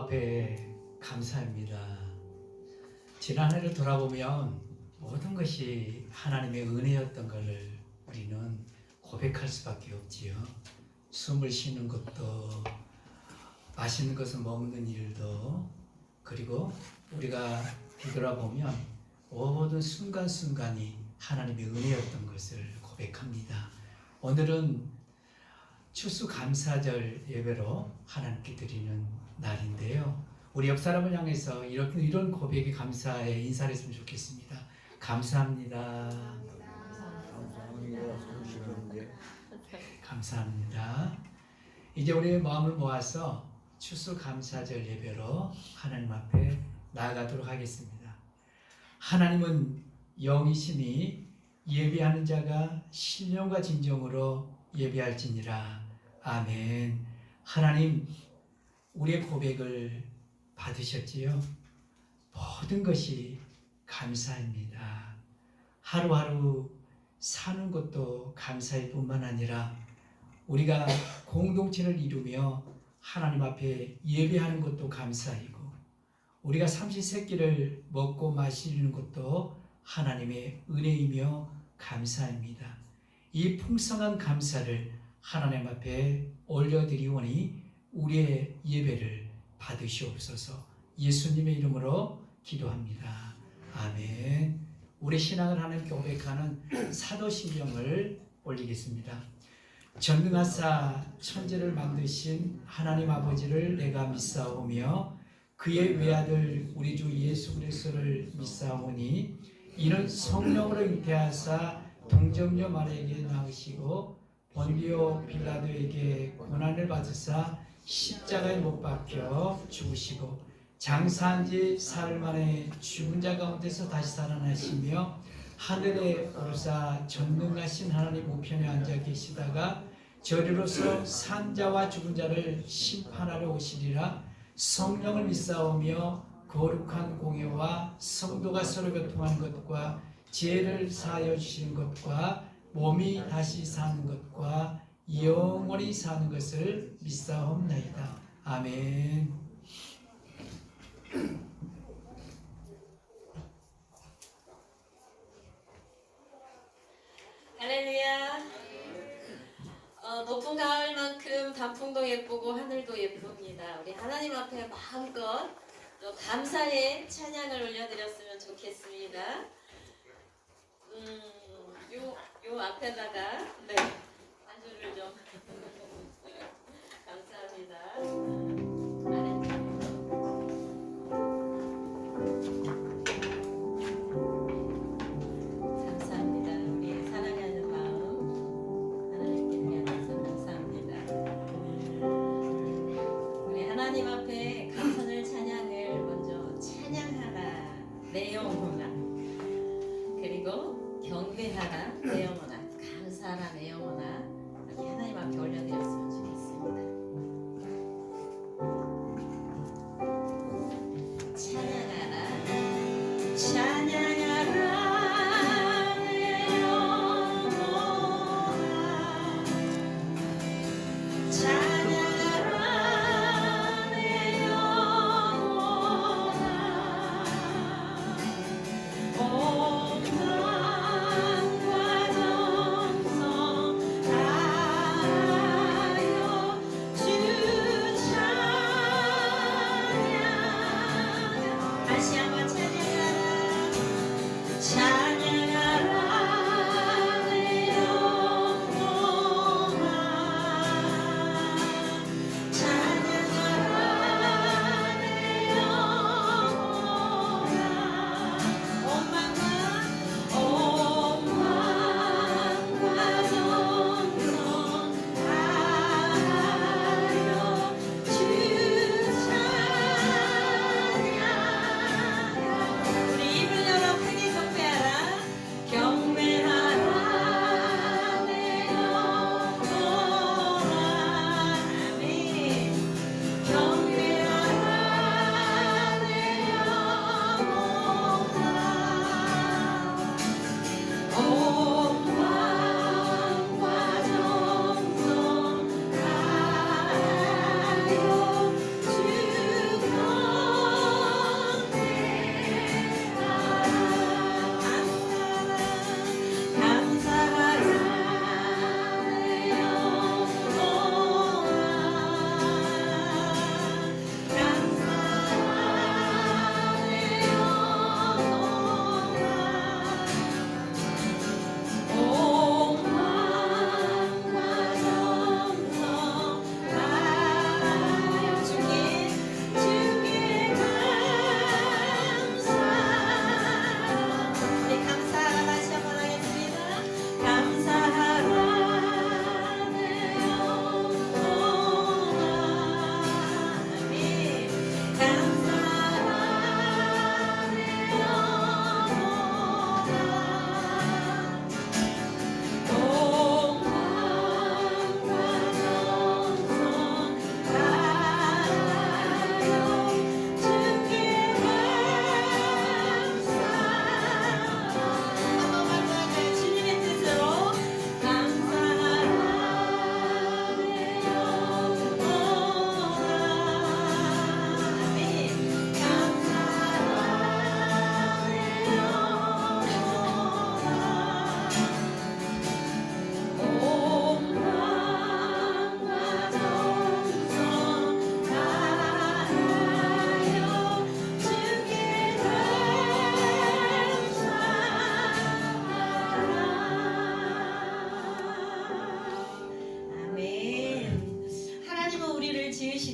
앞에 감사합니다. 지난 해를 돌아보면 모든 것이 하나님의 은혜였던 것을 우리는 고백할 수밖에 없지요. 숨을 쉬는 것도, 맛있는 것을 먹는 일도, 그리고 우리가 뒤돌아보면 모든 순간순간이 하나님의 은혜였던 것을 고백합니다. 오늘은 추수감사절 예배로 하나님께 드리는 날인데요. 우리 옆 사람을 향해서 이런 고백이 감사의 인사를 했으면 좋겠습니다. 감사합니다. 감사합니다. 이제 우리의 마음을 모아서 추수감사절 예배로 하나님 앞에 나아가도록 하겠습니다. 하나님은 영이시니 예배하는 자가 신령과 진정으로 예배할지니라. 아멘. 하나님, 우리의 고백을 받으셨지요? 모든 것이 감사입니다. 하루하루 사는 것도 감사일 뿐만 아니라 우리가 공동체를 이루며 하나님 앞에 예배하는 것도 감사이고, 우리가 삼시세끼를 먹고 마시는 것도 하나님의 은혜이며 감사입니다. 이 풍성한 감사를 하나님 앞에 올려드리오니 우리의 예배를 받으시옵소서. 예수님의 이름으로 기도합니다. 아멘. 우리 신앙을 하나님께 고백하는 사도신경을 올리겠습니다. 전능하사 천지를 만드신 하나님 아버지를 내가 믿사오며 그의 외아들 우리 주 예수 그리스도를 믿사오니 이는 성령으로 잉태하사 동정녀 마리아에게 낳으시고 본디오 빌라도에게 고난을 받으사 십자가에 못 박혀 죽으시고 장사한 지 사흘 만에 죽은 자 가운데서 다시 살아나시며 하늘에 오르사 전능하신 하나님 우편에 앉아 계시다가 저리로서 산자와 죽은 자를 심판하러 오시리라. 성령을 믿사오며 거룩한 공예와 성도가 서로 교통하는 것과 죄를 사하여 주시는 것과 몸이 다시 사는 것과 영원히 사는 것을 믿사옵나이다. 아멘. 할렐루야. 높은 가을만큼 단풍도 예쁘고 하늘도 예쁩니다. 우리 하나님 앞에 마음껏 또 감사의 찬양을 올려드렸으면 좋겠습니다. 요 앞에다가 반주를 좀 감사합니다. 하나님 앞에 감사를 찬양을 먼저 찬양하라 내 영혼아, 그리고 경배하라 내 영혼아, 감사하라 내 영혼아, 이렇게 하나님 앞에 올려드렸으면 좋겠습니다. 찬양하라 찬양하라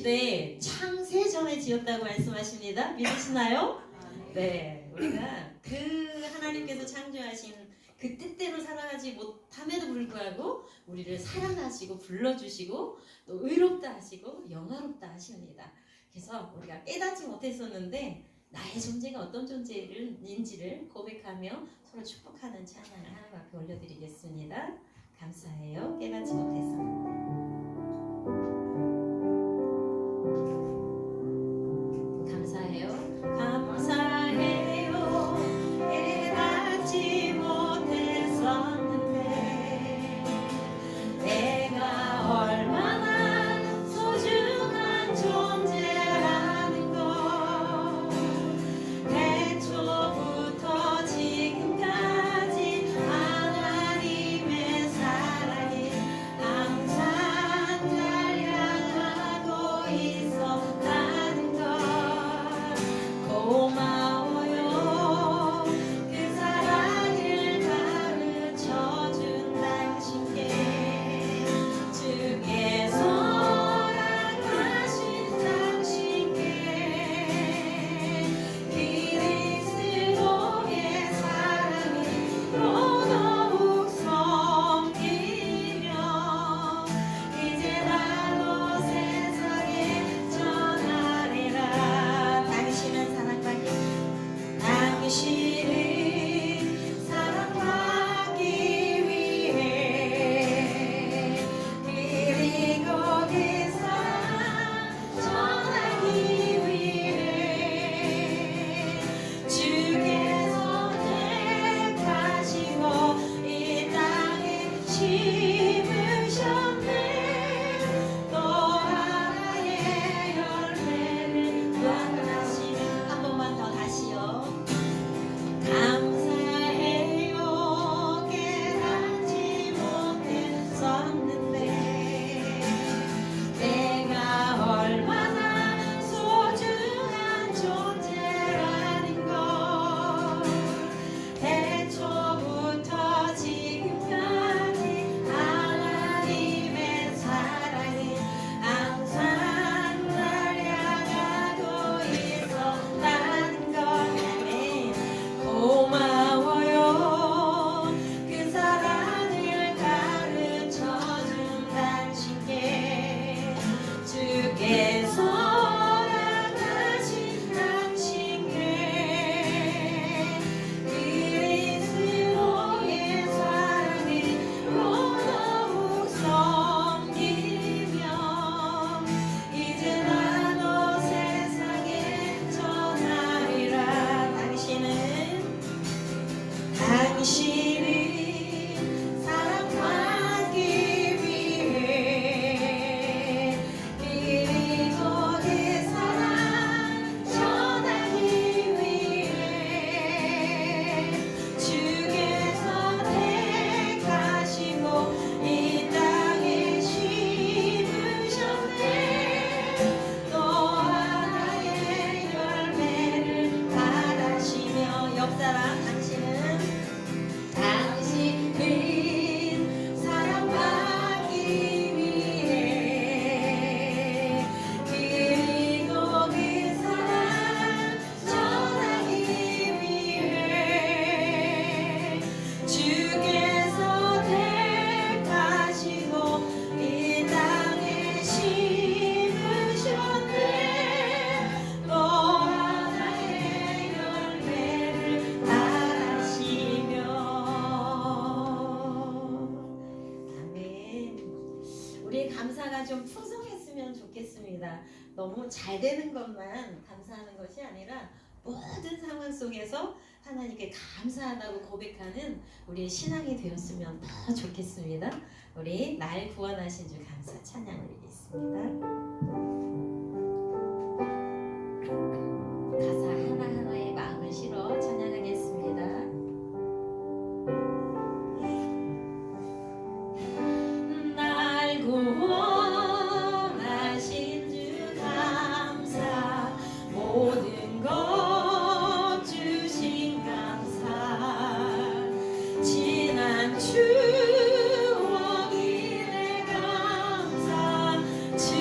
시대에 창세전에 지었다고 말씀하십니다. 믿으시나요? 네, 우리가 그 하나님께서 창조하신 그 뜻대로 살아가지 못함에도 불구하고 우리를 사랑하시고 불러주시고 또 의롭다 하시고 영화롭다 하십니다. 그래서 우리가 깨닫지 못했었는데 나의 존재가 어떤 존재인지를 고백하며 서로 축복하는 찬양을 하나님 앞에 올려드리겠습니다. 감사해요. 깨닫지 못해서. 감사해요. 감사해요. 깨닫지 못했었는데 내가 얼마나 소중한 존재라는 걸 태초부터 지금까지 하나님의 사랑이 항상 날 향하고 있었다는 걸 고마워요. 그 사랑을 가르쳐준 당신께 주께서 허락하신 당신께 그리스도의 사랑으로 더욱 섬기며 이제 나도 세상에 전하리라. 당신은 사랑받기 당신을 사랑받기 위해 그리고 그 사랑 전하기 위해 주께서 택하시고 이 땅에 심으셨네. 또 하나의 열매를 만나시며 한 번만 더 다시요. 감사해요. 깨닫지 못했었는데 내가 얼마나 소중한 존재라는 걸 태초부터 지금까지 하나님의 사랑이 항상 날 향하고 있었다는 걸 고마워요. 그 사랑을 가르쳐준 당신께 주께서 허락하신 당신께 그리스도의 사랑으로 더욱 섬기며 이제 나도 세상에 전하리라. 당신을 사랑받기 위해 그리고 그 사랑 전하기 위해 주께서 택하시고 이 땅에 심으셨네. 또 하나의 열매를 바라시며 옆사람 당신은 사랑받기 위해 그리고 그 사랑 전하기 위해 주께서 택하시고 이 땅에 심으셨네. 또 하나의 열매를 바라시며 아멘. 우리의 감사가 좀 풍성했으면 좋겠습니다. 너무 잘 되는 것만 감사하는 것이 아니라 모든 상황 속에서 하나님께 감사하다고 고백하는 우리의 신앙이 되었으면 더 좋겠습니다. 우리 날 구원하신 주 감사 찬양 올리겠습니다. 가사 하나하나에 마음을 실어 찬양하겠습니다. 날 구원하신 주 감사 모든 것 주신 감사 지난 추억이 내 감사 주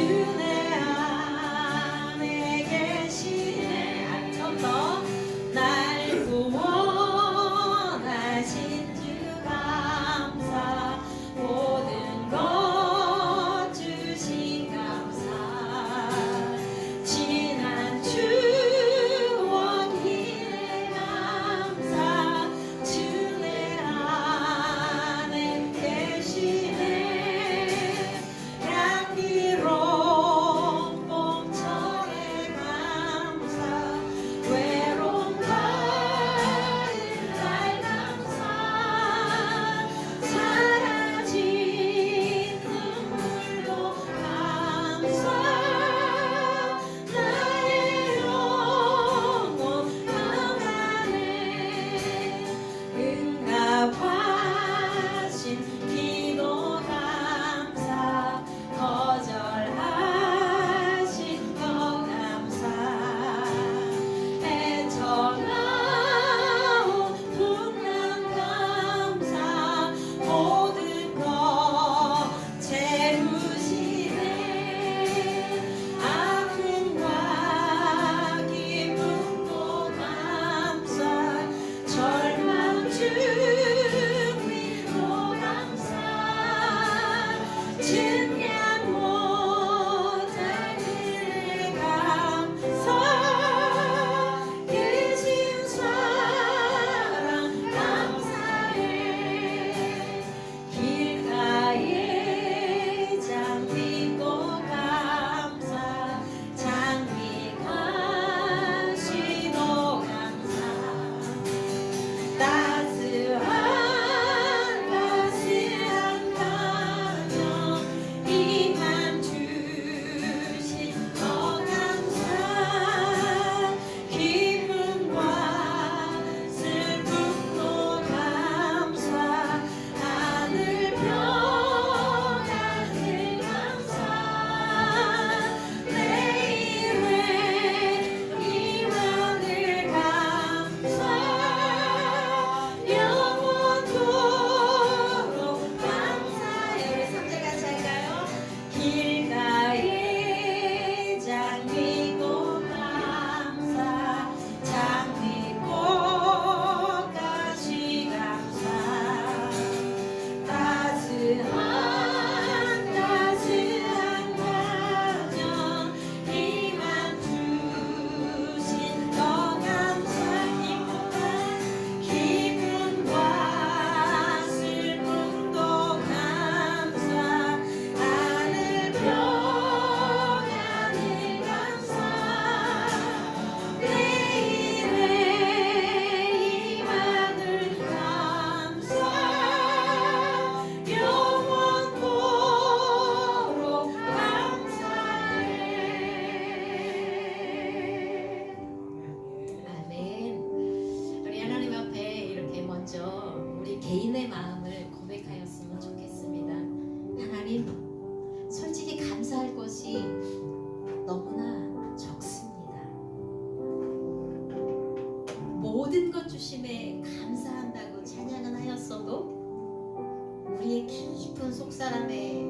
것 주심에 감사한다고 찬양은 하였어도 우리의 깊은 속삭임은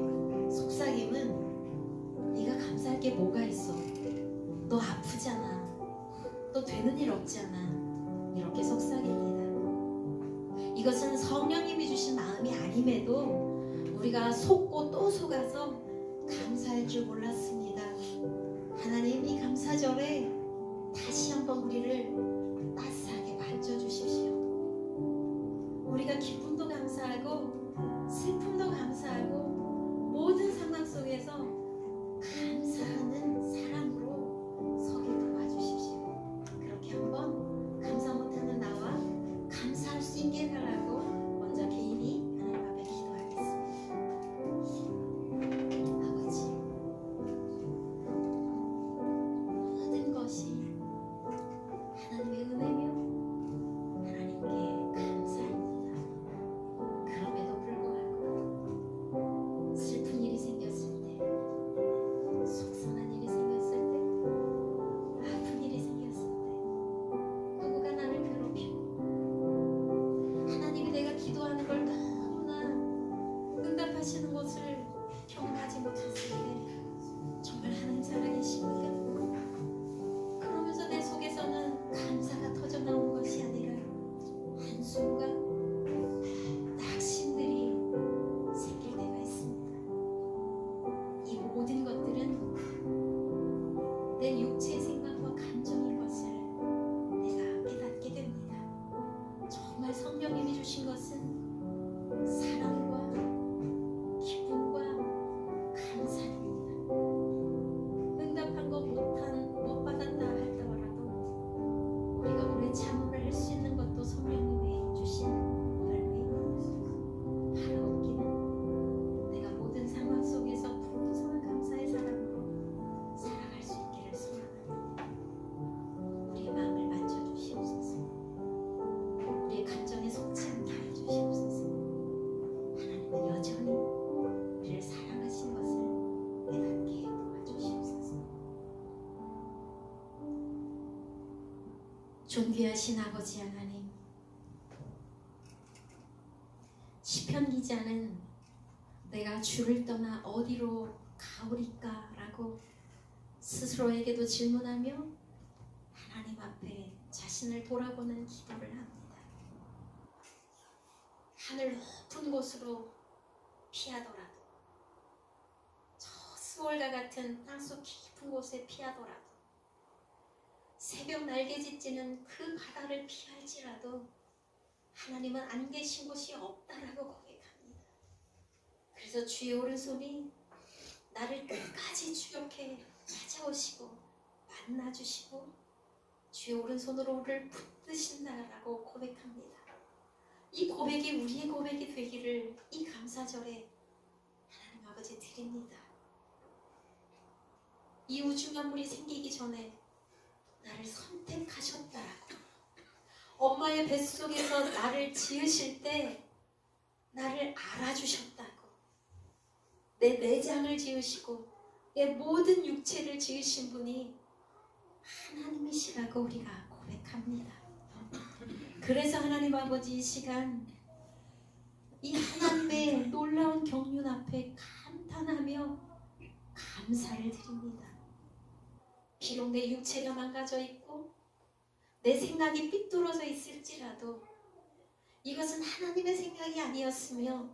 네가 감사할 게 뭐가 있어? 너 아프잖아. 너 되는 일 없잖아. 이렇게 속삭입니다. 이것은 성령님이 주신 마음이 아님에도 우리가 속고 또 속아서 감사할 줄 몰랐습니다. 하나님, 이 감사절에 다시 한번 우리를 따스하게 만져주십시오. 우리가 기쁨도 감사하고 슬픔도 감사하고 모든 상황 속에서 감사하는 사람으로 서기 도와주십시오. 그렇게 한번 감사 못하는 나와 감사할 수 있게 해달라고 먼저 개인이 하나님 앞에 기도하겠습니다. 아버지, 모든 것이 하나님의 은혜며 하나님께 감사합니다. 그럼에도 불구하고 슬픈 일이 생겼을 때, 속상한 일이 생겼을 때, 아픈 일이 생겼을 때, 누구가 나를 괴롭히고 하나님이 내가 기도하는 걸 너무나 응답하시는 것을 경험하지 못했을 때 정말 하나님 살아계시군요. 그러면서 내 속에서는 감사가 터져나오는 것이 아니라 한숨과 낙심들이 생길 때가 있습니다. 이 모든 것들은 내 육체의 생각과 감정인 것을 내가 깨닫게 됩니다. 정말 성령님이 주신 것은 사랑과 기쁨과 감사입니다. 응답한 거 못 받았다 할더라도 우리가 오래 참음을 할 수 있는 것도 성령님이 주신 열매입니다. 바로 얻기는 내가 모든 상황 속에서 부르짖는 감사의 사람으로 살아갈 수 있기를 소원합니다. 우리의 마음을 만져주시옵소서. 우리의 감정에 속지 않게 해주시옵소서. 하나님은 여전히 우리를 사랑하신 것을 깨닫게 도와주시옵소서. 존귀하신 아버지 하나님, 시편 기자는 내가 주를 떠나 어디로 가오리까 라고 스스로에게도 질문하며 하나님 앞에 자신을 돌아보는 기도를 합니다. 하늘 높은 곳으로 피하더라도, 저 스월과 같은 땅속 깊은 곳에 피하더라도, 새벽 날개짓지는 그 바다를 피할지라도 하나님은 안 계신 곳이 없다라고 고백합니다. 그래서 주의 오른손이 나를 끝까지 주렵게 찾아오시고 만나주시고 주의 오른손으로 우리를 붙드신다라고 고백합니다. 이 고백이 우리의 고백이 되기를 이 감사절에 하나님 아버지 드립니다. 이 우주 만물이 생기기 전에 나를 선택하셨다라고, 엄마의 뱃속에서 나를 지으실 때 나를 알아주셨다고, 내 내장을 지으시고 내 모든 육체를 지으신 분이 하나님이시라고 우리가 고백합니다. 그래서 하나님 아버지, 이 시간 이 하나님의 놀라운 경륜 앞에 감탄하며 감사를 드립니다. 비록 내 육체가 망가져 있고 내 생각이 삐뚤어져 있을지라도 이것은 하나님의 생각이 아니었으며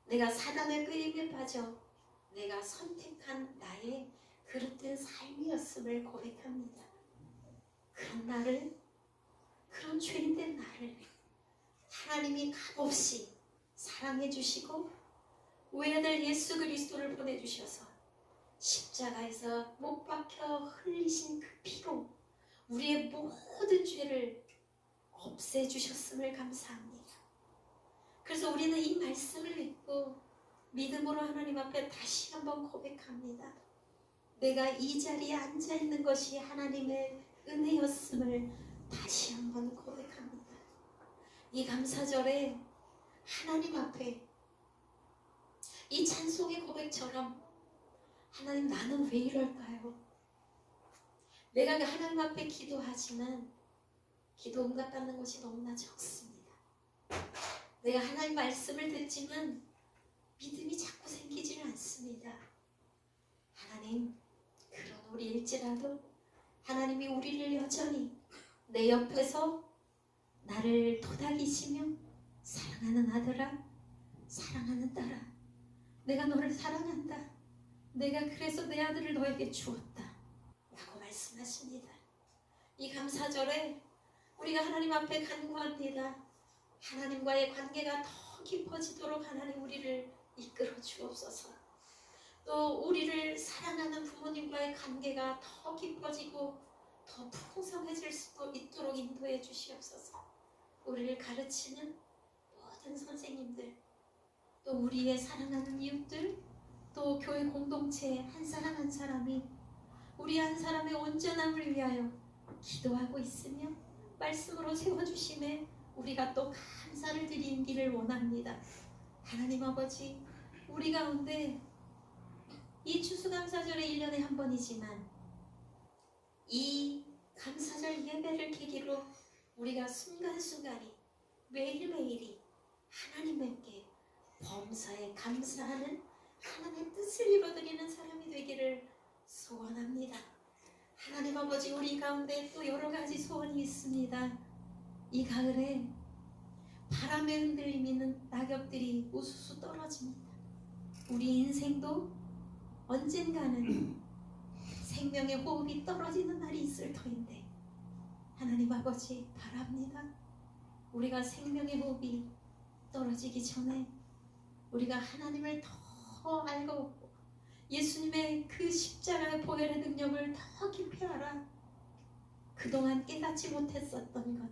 내가 사단의 끄임에 빠져 내가 선택한 나의 그릇된 삶이었음을 고백합니다. 그런 나를, 그런 죄인된 나를 하나님이 값없이 사랑해 주시고 외아들 예수 그리스도를 보내주셔서 십자가에서 못 박혀 흘리신 그 피로 우리의 모든 죄를 없애주셨음을 감사합니다. 그래서 우리는 이 말씀을 믿고 믿음으로 하나님 앞에 다시 한번 고백합니다. 내가 이 자리에 앉아있는 것이 하나님의 은혜였음을 다시 한번 고백합니다. 이 감사절에 하나님 앞에 이 찬송의 고백처럼 하나님, 나는 왜 이럴까요? 내가 하나님 앞에 기도하지만 기도 응답받는 곳이 너무나 적습니다. 내가 하나님 말씀을 듣지만 믿음이 자꾸 생기지를 않습니다. 하나님, 그런 우리일지라도 하나님이 우리를 여전히 내 옆에서 나를 토닥이시며 사랑하는 아들아, 사랑하는 딸아, 내가 너를 사랑한다. 내가 그래서 내 아들을 너에게 주었다 라고 말씀하십니다. 이 감사절에 우리가 하나님 앞에 간구합니다. 하나님과의 관계가 더 깊어지도록 하나님 우리를 이끌어 주옵소서. 또 우리를 사랑하는 부모님과의 관계가 더 깊어지고 더 풍성해질 수 있도록 인도해 주시옵소서. 우리를 가르치는 모든 선생님들, 또 우리의 사랑하는 이웃들, 또 교회 공동체의 한 사람 한 사람이 우리 한 사람의 온전함을 위하여 기도하고 있으며 말씀으로 세워주심에 우리가 또 감사를 드리기를 원합니다. 하나님 아버지, 우리 가운데 이 추수감사절의 1년에 한 번이지만 이 감사절 예배를 계기로 우리가 순간순간이 매일매일이 하나님께 범사에 감사하는 하나님의 뜻을 이루어드리는 사람이 되기를 소원합니다. 하나님 아버지, 우리 가운데 또 여러 가지 소원이 있습니다. 이 가을에 바람에 흔들리는 낙엽들이 우수수 떨어집니다. 우리 인생도 언젠가는 생명의 호흡이 떨어지는 날이 있을 터인데 하나님 아버지, 바랍니다. 우리가 생명의 호흡이 떨어지기 전에 우리가 하나님을 더 알고 예수님의 그 십자가의 보혈의 능력을 더 깊이 알아 그동안 깨닫지 못했었던 것,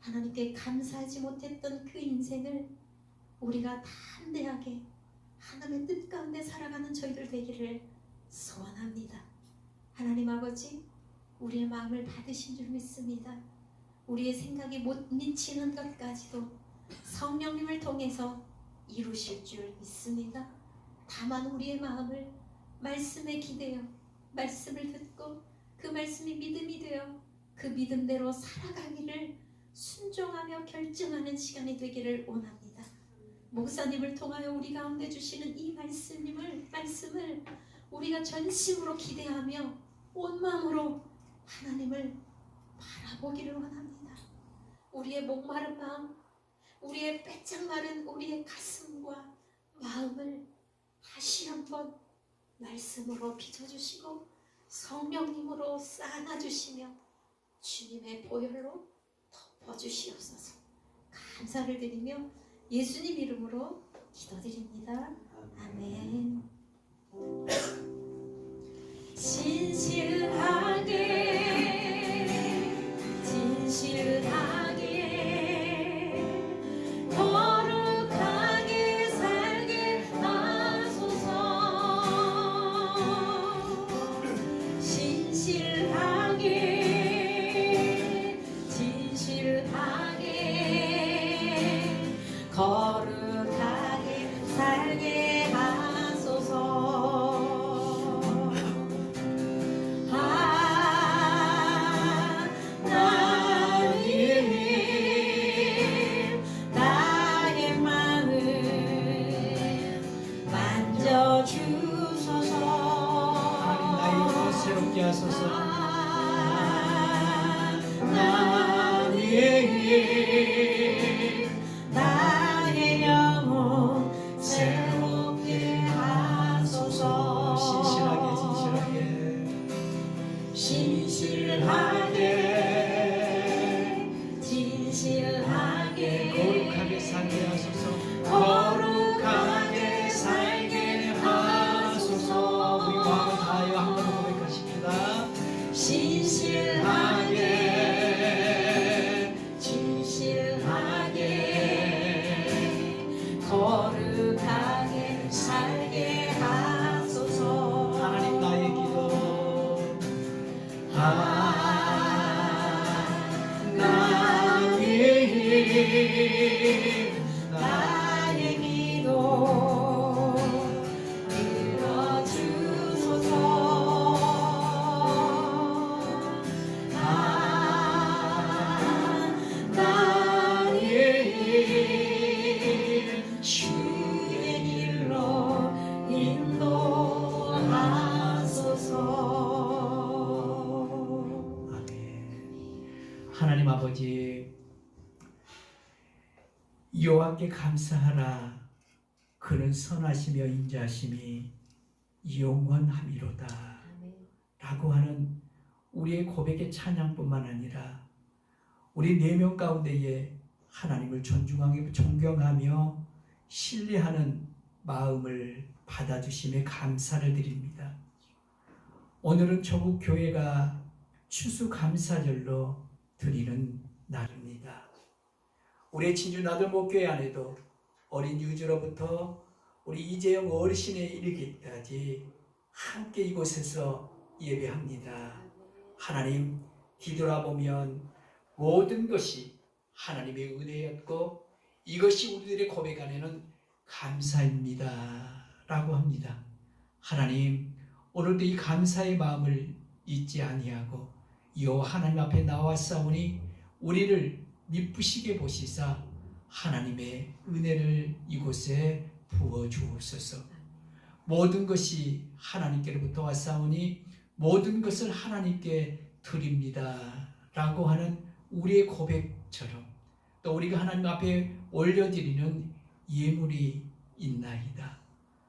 하나님께 감사하지 못했던 그 인생을 우리가 담대하게 하나님의 뜻 가운데 살아가는 저희들 되기를 소원합니다. 하나님 아버지, 우리의 마음을 받으신 줄 믿습니다. 우리의 생각이 못 미치는 것까지도 성령님을 통해서 이루실 줄 믿습니다. 다만 우리의 마음을 말씀에 기대어 말씀을 듣고 그 말씀이 믿음이 되어 그 믿음대로 살아가기를 순종하며 결정하는 시간이 되기를 원합니다. 목사님을 통하여 우리 가운데 주시는 이 말씀을 우리가 전심으로 기대하며 온 마음으로 하나님을 바라보기를 원합니다. 우리의 목마른 마음, 우리의 빼짝 마른 우리의 가슴과 마음을 다시 한번 말씀으로 빚어주시고 성령님으로 쌓아주시며 주님의 보혈로 덮어주시옵소서. 감사를 드리며 예수님 이름으로 기도드립니다. 아멘. 진실하게 거룩하게 살게 하소서. 진실하게 거룩하게 살게 하소서. 하나님, 나의 마음 만져주소서. 나의 영혼 새롭게 하소서. 나의 영혼 새롭게 하소서. 진실하게 거룩하게 살게 하소서. 거룩하게 살게 하소서. 우리 마음을 다하여 한 번 더 고백하십니다. 진실하게 거룩하게 살게 하소서. 하나님, 나의 기도. 나의 기도 들어주소서. 하나님, 하나님 아버지, 여호와께 감사하라. 그는 선하시며 인자하심이 영원함이로다 라고 하는 우리의 고백의 찬양뿐만 아니라 우리 4명 가운데에 하나님을 존경하며 신뢰하는 마음을 받아주심에 감사를 드립니다. 오늘은 조국 교회가 추수감사절로 드리는 날입니다. 우리 진주 나들목교회 안에도 어린 유주로부터 우리 이재영 어르신에 이르기까지 함께 이곳에서 예배합니다. 하나님, 뒤돌아보면 모든 것이 하나님의 은혜였고 이것이 우리들의 고백 안에는 감사입니다 라고 합니다. 하나님, 오늘도 이 감사의 마음을 잊지 아니하고 여호와 하나님 앞에 나왔사오니 우리를 미쁘시게 보시사 하나님의 은혜를 이곳에 부어주옵소서. 모든 것이 하나님께로부터 왔사오니 모든 것을 하나님께 드립니다 라고 하는 우리의 고백처럼 또 우리가 하나님 앞에 올려드리는 예물이 있나이다.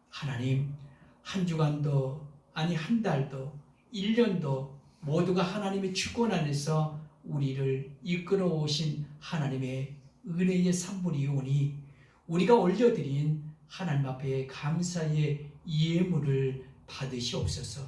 하나님, 한 주간도 아니 한 달도 1년도 모두가 하나님의 주권 안에서 우리를 이끌어 오신 하나님의 은혜의 산물이 오니 우리가 올려드린 하나님 앞에 감사의 예물을 받으시옵소서.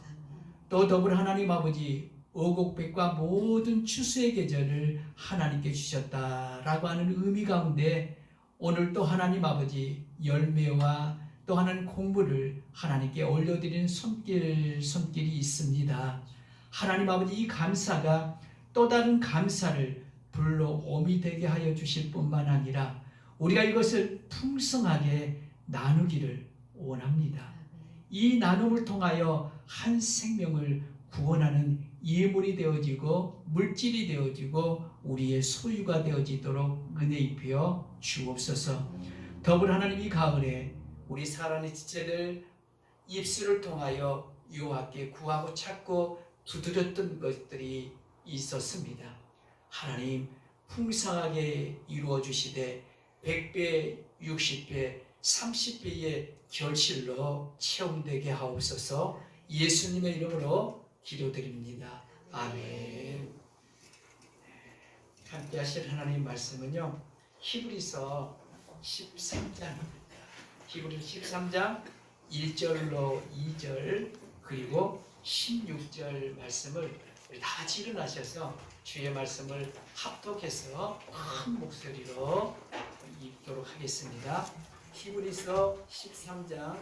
또 더불어 하나님 아버지, 오곡백과 모든 추수의 계절을 하나님께 주셨다라고 하는 의미 가운데 오늘 또 하나님 아버지 열매와 또 하나님 공부를 하나님께 올려드리는 손길이 있습니다. 하나님 아버지, 이 감사가 또 다른 감사를 불러옴이 되게 하여 주실 뿐만 아니라 우리가 이것을 풍성하게 나누기를 원합니다. 이 나눔을 통하여 한 생명을 구원하는 예물이 되어지고 물질이 되어지고 우리의 소유가 되어지도록 은혜 입혀 주옵소서. 더불어 하나님, 이 가을에 우리 사랑의 지체들 입술을 통하여 여호와께 구하고 찾고 두드렸던 것들이 있었습니다. 하나님, 풍성하게 이루어 주시되 100배, 60배, 30배의 결실로 체험되게 하옵소서. 예수님의 이름으로 기도드립니다. 아멘. 함께 하실 하나님 말씀은요, 히브리서 13장입니다. 히브리서 13장 1절로 2절 그리고 16절 말씀을 우리 다 같이 일어나셔서 주의 말씀을 합독해서 큰 목소리로 읽도록 하겠습니다. 히브리서 13장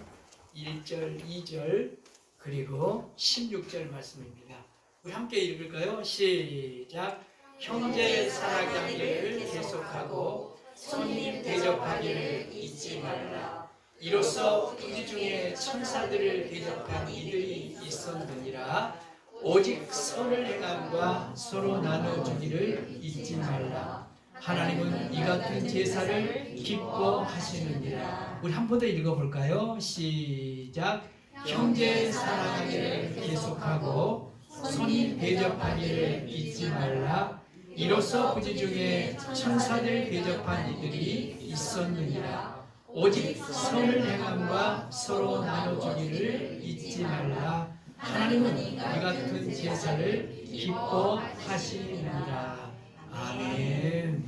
1절, 2절 그리고 16절 말씀입니다. 우리 함께 읽을까요? 시작. 형제 사랑하기를 계속하고 손님 대접하기를 잊지 말라. 이로써 우리 중에 천사들을 대접한 이들이 있었느니라. 오직 선을 행함과 서로 나눠주기를 잊지 말라. 하나님은 이 같은 제사를 기뻐하시느니라. 우리 한 번 더 읽어볼까요? 시작. 형제 사랑하기를 계속하고 손님 대접하기를 잊지 말라. 이로써 그지 중에 천사들 대접한 이들이 있었느니라. 오직 선을 행함과 서로 나눠주기를 잊지 말라. 하나님은 이 같은 제사를 기뻐하시느니라. 아멘.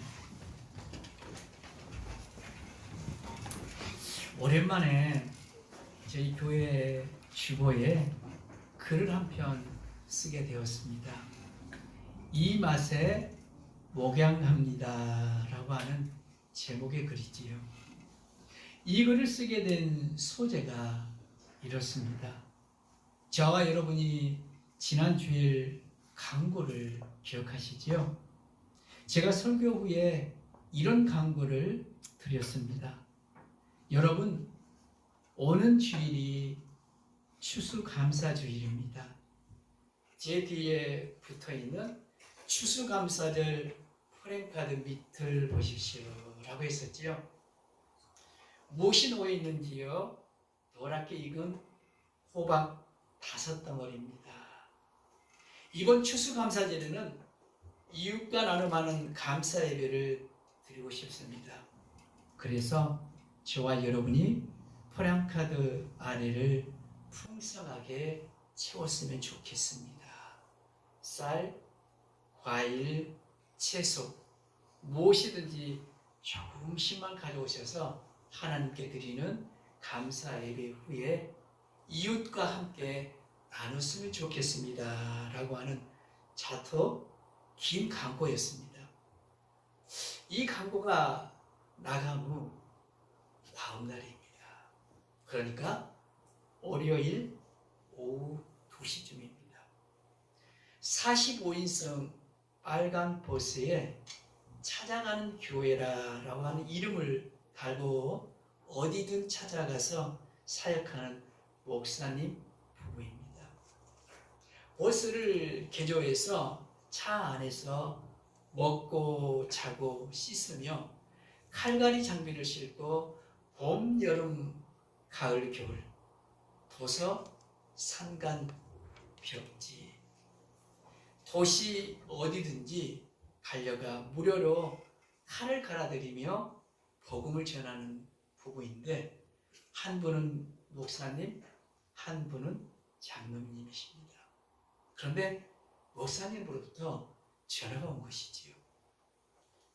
오랜만에 저희 교회 주보에 글을 한 편 쓰게 되었습니다. 이 맛에 목양합니다 라고 하는 제목의 글이지요. 이 글을 쓰게 된 소재가 이렇습니다. 저와 여러분이 지난 주일 강구를 기억하시죠? 제가 설교 후에 이런 강구를 드렸습니다. 여러분, 오는 주일이 추수감사주일입니다. 제 뒤에 붙어있는 추수감사절 프랭카드 밑을 보십시오 라고 했었지요. 무엇이 놓여있는지요? 노랗게 익은 호박 5덩어리입니다. 이번 추수감사절에는 이웃과 나눔하는 감사 예배를 드리고 싶습니다. 그래서 저와 여러분이 프랑카드 아래를 풍성하게 채웠으면 좋겠습니다. 쌀, 과일, 채소 무엇이든지 조금씩만 가져오셔서 하나님께 드리는 감사 예배 후에 이웃과 함께 나눴으면 좋겠습니다. 라고 하는 차트 긴 광고였습니다. 이 광고가 나간 후 다음 날입니다. 그러니까 월요일 오후 2시쯤입니다. 45인승 빨간 버스에 찾아가는 교회라고 하는 이름을 달고 어디든 찾아가서 사역하는 목사님 부부입니다. 버스를 개조해서 차 안에서 먹고 자고 씻으며 칼갈이 장비를 싣고 봄, 여름, 가을, 겨울 도서, 산간, 벽지 도시 어디든지 달려가 무료로 칼을 갈아드리며 복음을 전하는 부부인데 한 분은 목사님, 한 분은 장로님이십니다. 그런데 목사님으로부터 전화가 온 것이지요.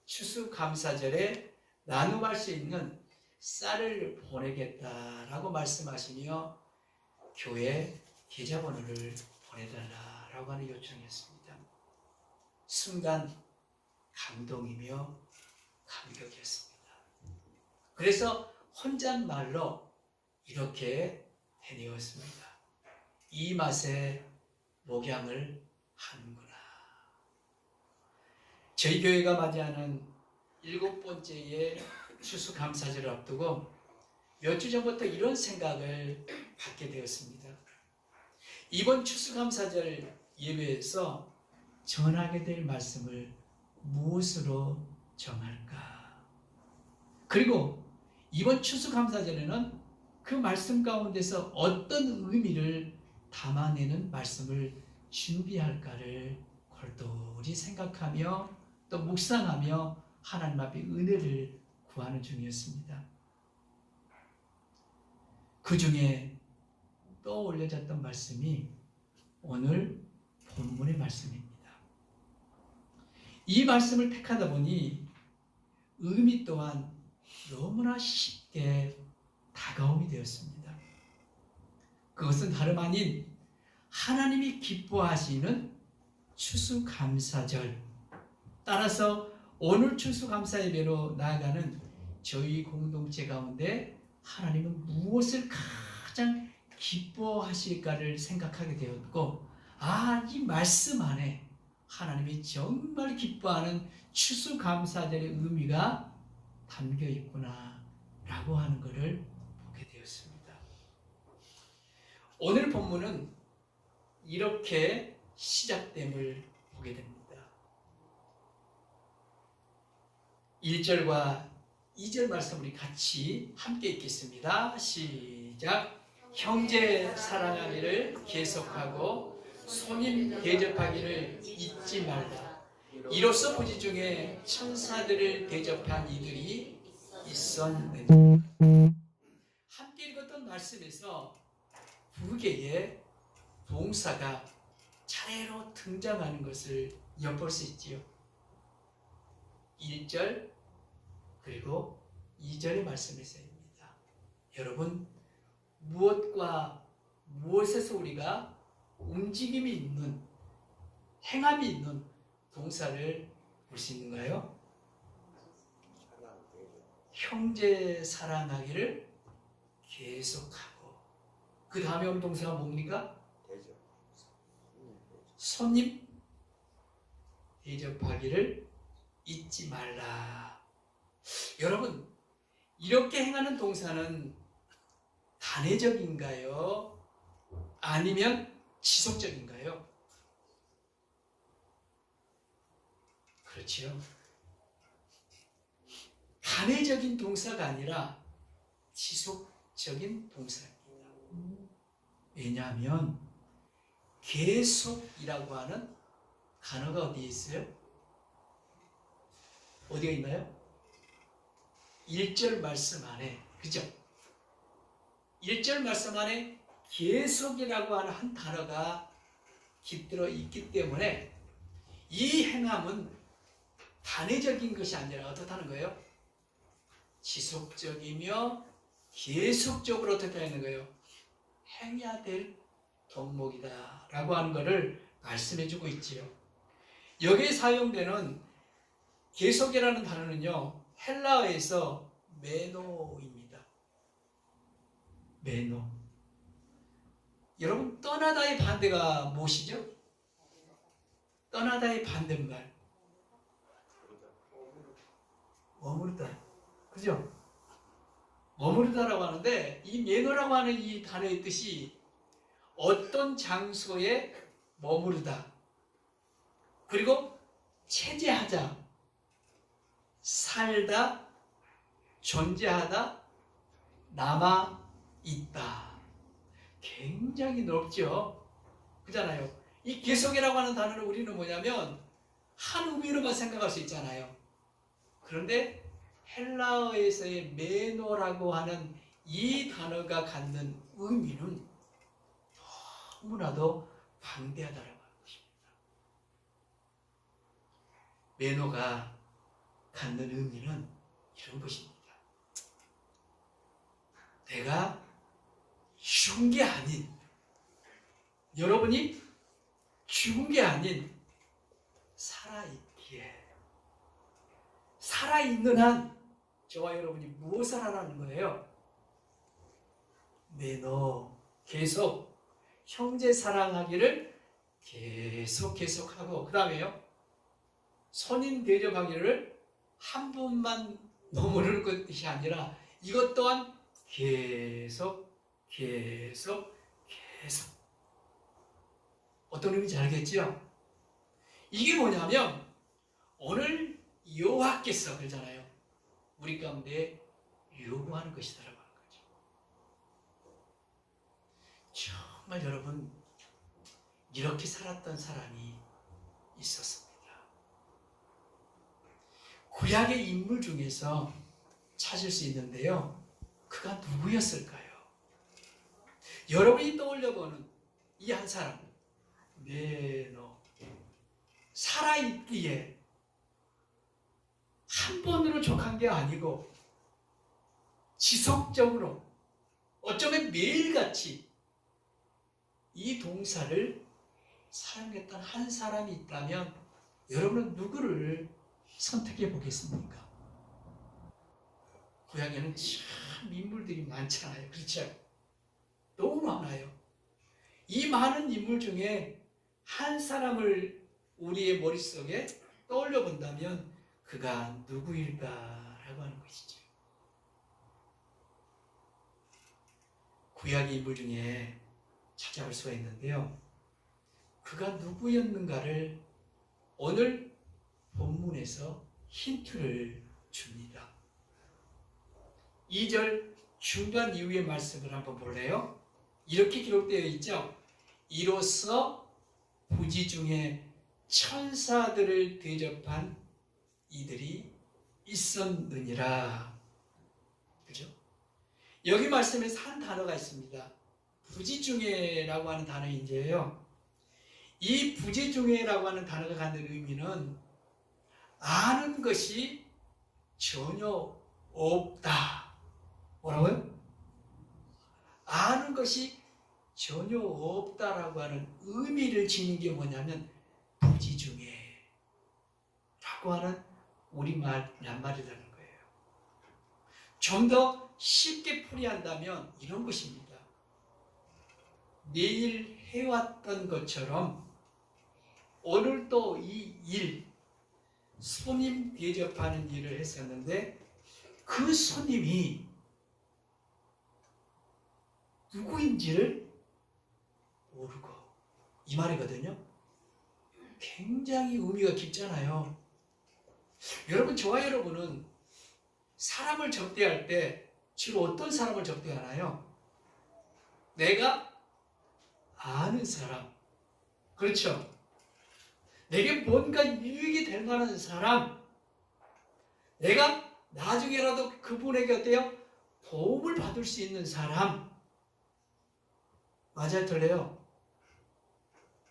추수감사절에 나눔할 수 있는 쌀을 보내겠다라고 말씀하시며 교회 계좌번호를 보내달라고 하는 요청이었습니다. 순간 감동이며 감격이었습니다. 그래서 혼잣말로 이렇게 해내었습니다. 이 맛에 목양을 하는구나. 저희 교회가 맞이하는 7번째의 추수감사절을 앞두고 몇 주 전부터 이런 생각을 갖게 되었습니다. 이번 추수감사절 예배에서 전하게 될 말씀을 무엇으로 정할까? 그리고 이번 추수감사절에는 그 말씀 가운데서 어떤 의미를 담아내는 말씀을 준비할까를 골똘히 생각하며 또 묵상하며 하나님 앞에 은혜를 구하는 중이었습니다. 그 중에 떠올려졌던 말씀이 오늘 본문의 말씀입니다. 이 말씀을 택하다 보니 의미 또한 너무나 쉽게 다가오게 되었습니다. 그것은 다름 아닌 하나님이 기뻐하시는 추수감사절, 따라서 오늘 추수감사 예배로 나아가는 저희 공동체 가운데 하나님은 무엇을 가장 기뻐하실까를 생각하게 되었고, 이 말씀 안에 하나님이 정말 기뻐하는 추수감사절의 의미가 담겨 있구나 라고 하는 것을 보게 되었습니다. 오늘 본문은 이렇게 시작됨을 보게 됩니다. 1절과 2절 말씀 우리 같이 함께 읽겠습니다. 시작. 형제 사랑하기를 계속하고 손님 대접하기를 잊지 말라. 이로써 부지 중에 천사들을 대접한 이들이 있었느니라. 함께 읽었던 말씀에서 두 개의 동사가 차례로 등장하는 것을 엿볼 수 있지요. 1절 그리고 2절의 말씀에서입니다. 여러분, 무엇과 무엇에서 우리가 움직임이 있는, 행함이 있는 동사를 볼 수 있는가요? 형제 사랑하기를 계속하고, 그 다음에 온 동사가 뭡니까? 손님 대접하기를 잊지 말라. 여러분, 이렇게 행하는 동사는 단회적인가요? 아니면 지속적인가요? 그렇지요. 단회적인 동사가 아니라 지속적인 동사입니다. 왜냐하면 계속이라고 하는 단어가 어디에 있어요? 어디가 있나요? 1절 말씀 안에, 그죠? 1절 말씀 안에 계속이라고 하는 한 단어가 깃들어 있기 때문에 이 행함은 단회적인 것이 아니라 어떻다는 거예요? 지속적이며 계속적으로 어떻게 하는 거예요? 행해야 될 덕목이다 라고 하는 것을 말씀해 주고 있지요. 여기에 사용되는 계속이라는 단어는요, 헬라어에서 메노입니다. 메노. 여러분, 떠나다의 반대가 무엇이죠? 떠나다의 반대말. 머무르다. 그죠? 머무르다라고 하는데, 이 메노라고 하는 이 단어의 뜻이 어떤 장소에 머무르다. 그리고 체제하자, 살다, 존재하다, 남아있다. 굉장히 넓죠? 그잖아요. 이 계속이라고 하는 단어를 우리는 뭐냐면 한 의미로만 생각할 수 있잖아요. 그런데 헬라어에서의 메노라고 하는 이 단어가 갖는 의미는 너무나도 방대하다라고 하는 것입니다. 메노가 갖는 의미는 이런 것입니다. 내가 죽은 게 아닌, 여러분이 죽은 게 아닌 살아있기에, 살아있는 한 저와 여러분이 무엇을 하라는 거예요? 너 계속 형제 사랑하기를 계속하고, 그 다음에요, 선인 대접하기를 한 번만 머무르는 것이 아니라 이것 또한 계속. 어떤 의미인지 알겠죠? 이게 뭐냐면 오늘 여호와께서 그러잖아요. 우리 가운데 요구하는 것이다라고 하는 거죠. 정말 여러분, 이렇게 살았던 사람이 있었습니다. 구약의 인물 중에서 찾을 수 있는데요. 그가 누구였을까요? 여러분이 떠올려보는 이 한 사람, 메노. 살아있기에 한 번으로 족한 게 아니고 지속적으로, 어쩌면 매일같이 이 동사를 사용했던 한 사람이 있다면 여러분은 누구를 선택해 보겠습니까? 구약에는 참 인물들이 많잖아요. 그렇죠? 너무 많아요. 이 많은 인물 중에 한 사람을 우리의 머릿속에 떠올려 본다면 그가 누구일까라고 하는 것이죠. 구약의 인물 중에 찾아볼 수가 있는데요. 그가 누구였는가를 오늘 본문에서 힌트를 줍니다. 2절 중간 이후의 말씀을 한번 볼래요? 이렇게 기록되어 있죠. 이로써 부지 중에 천사들을 대접한 이들이 있었느니라. 그죠? 여기 말씀에서 한 단어가 있습니다. 부지 중에라고 하는 단어인데요. 이 부지 중에라고 하는 단어가 갖는 의미는 아는 것이 전혀 없다. 뭐라고요? 아는 것이 전혀 없다라고 하는 의미를 지닌 게 뭐냐면 부지 중에 라고 하는 우리말 낱말이라는 거예요. 좀 더 쉽게 풀이한다면 이런 것입니다. 내일 해왔던 것처럼 오늘도 이 일, 손님 대접하는 일을 했었는데 그 손님이 누구인지를 모르고, 이 말이거든요. 굉장히 의미가 깊잖아요. 여러분, 저와 여러분은 사람을 접대할 때 주로 어떤 사람을 접대하나요? 내가 아는 사람, 그렇죠? 내게 뭔가 유익이 될 만한 사람, 내가 나중에라도 그분에게 어때요? 도움을 받을 수 있는 사람. 맞아요, 틀려요?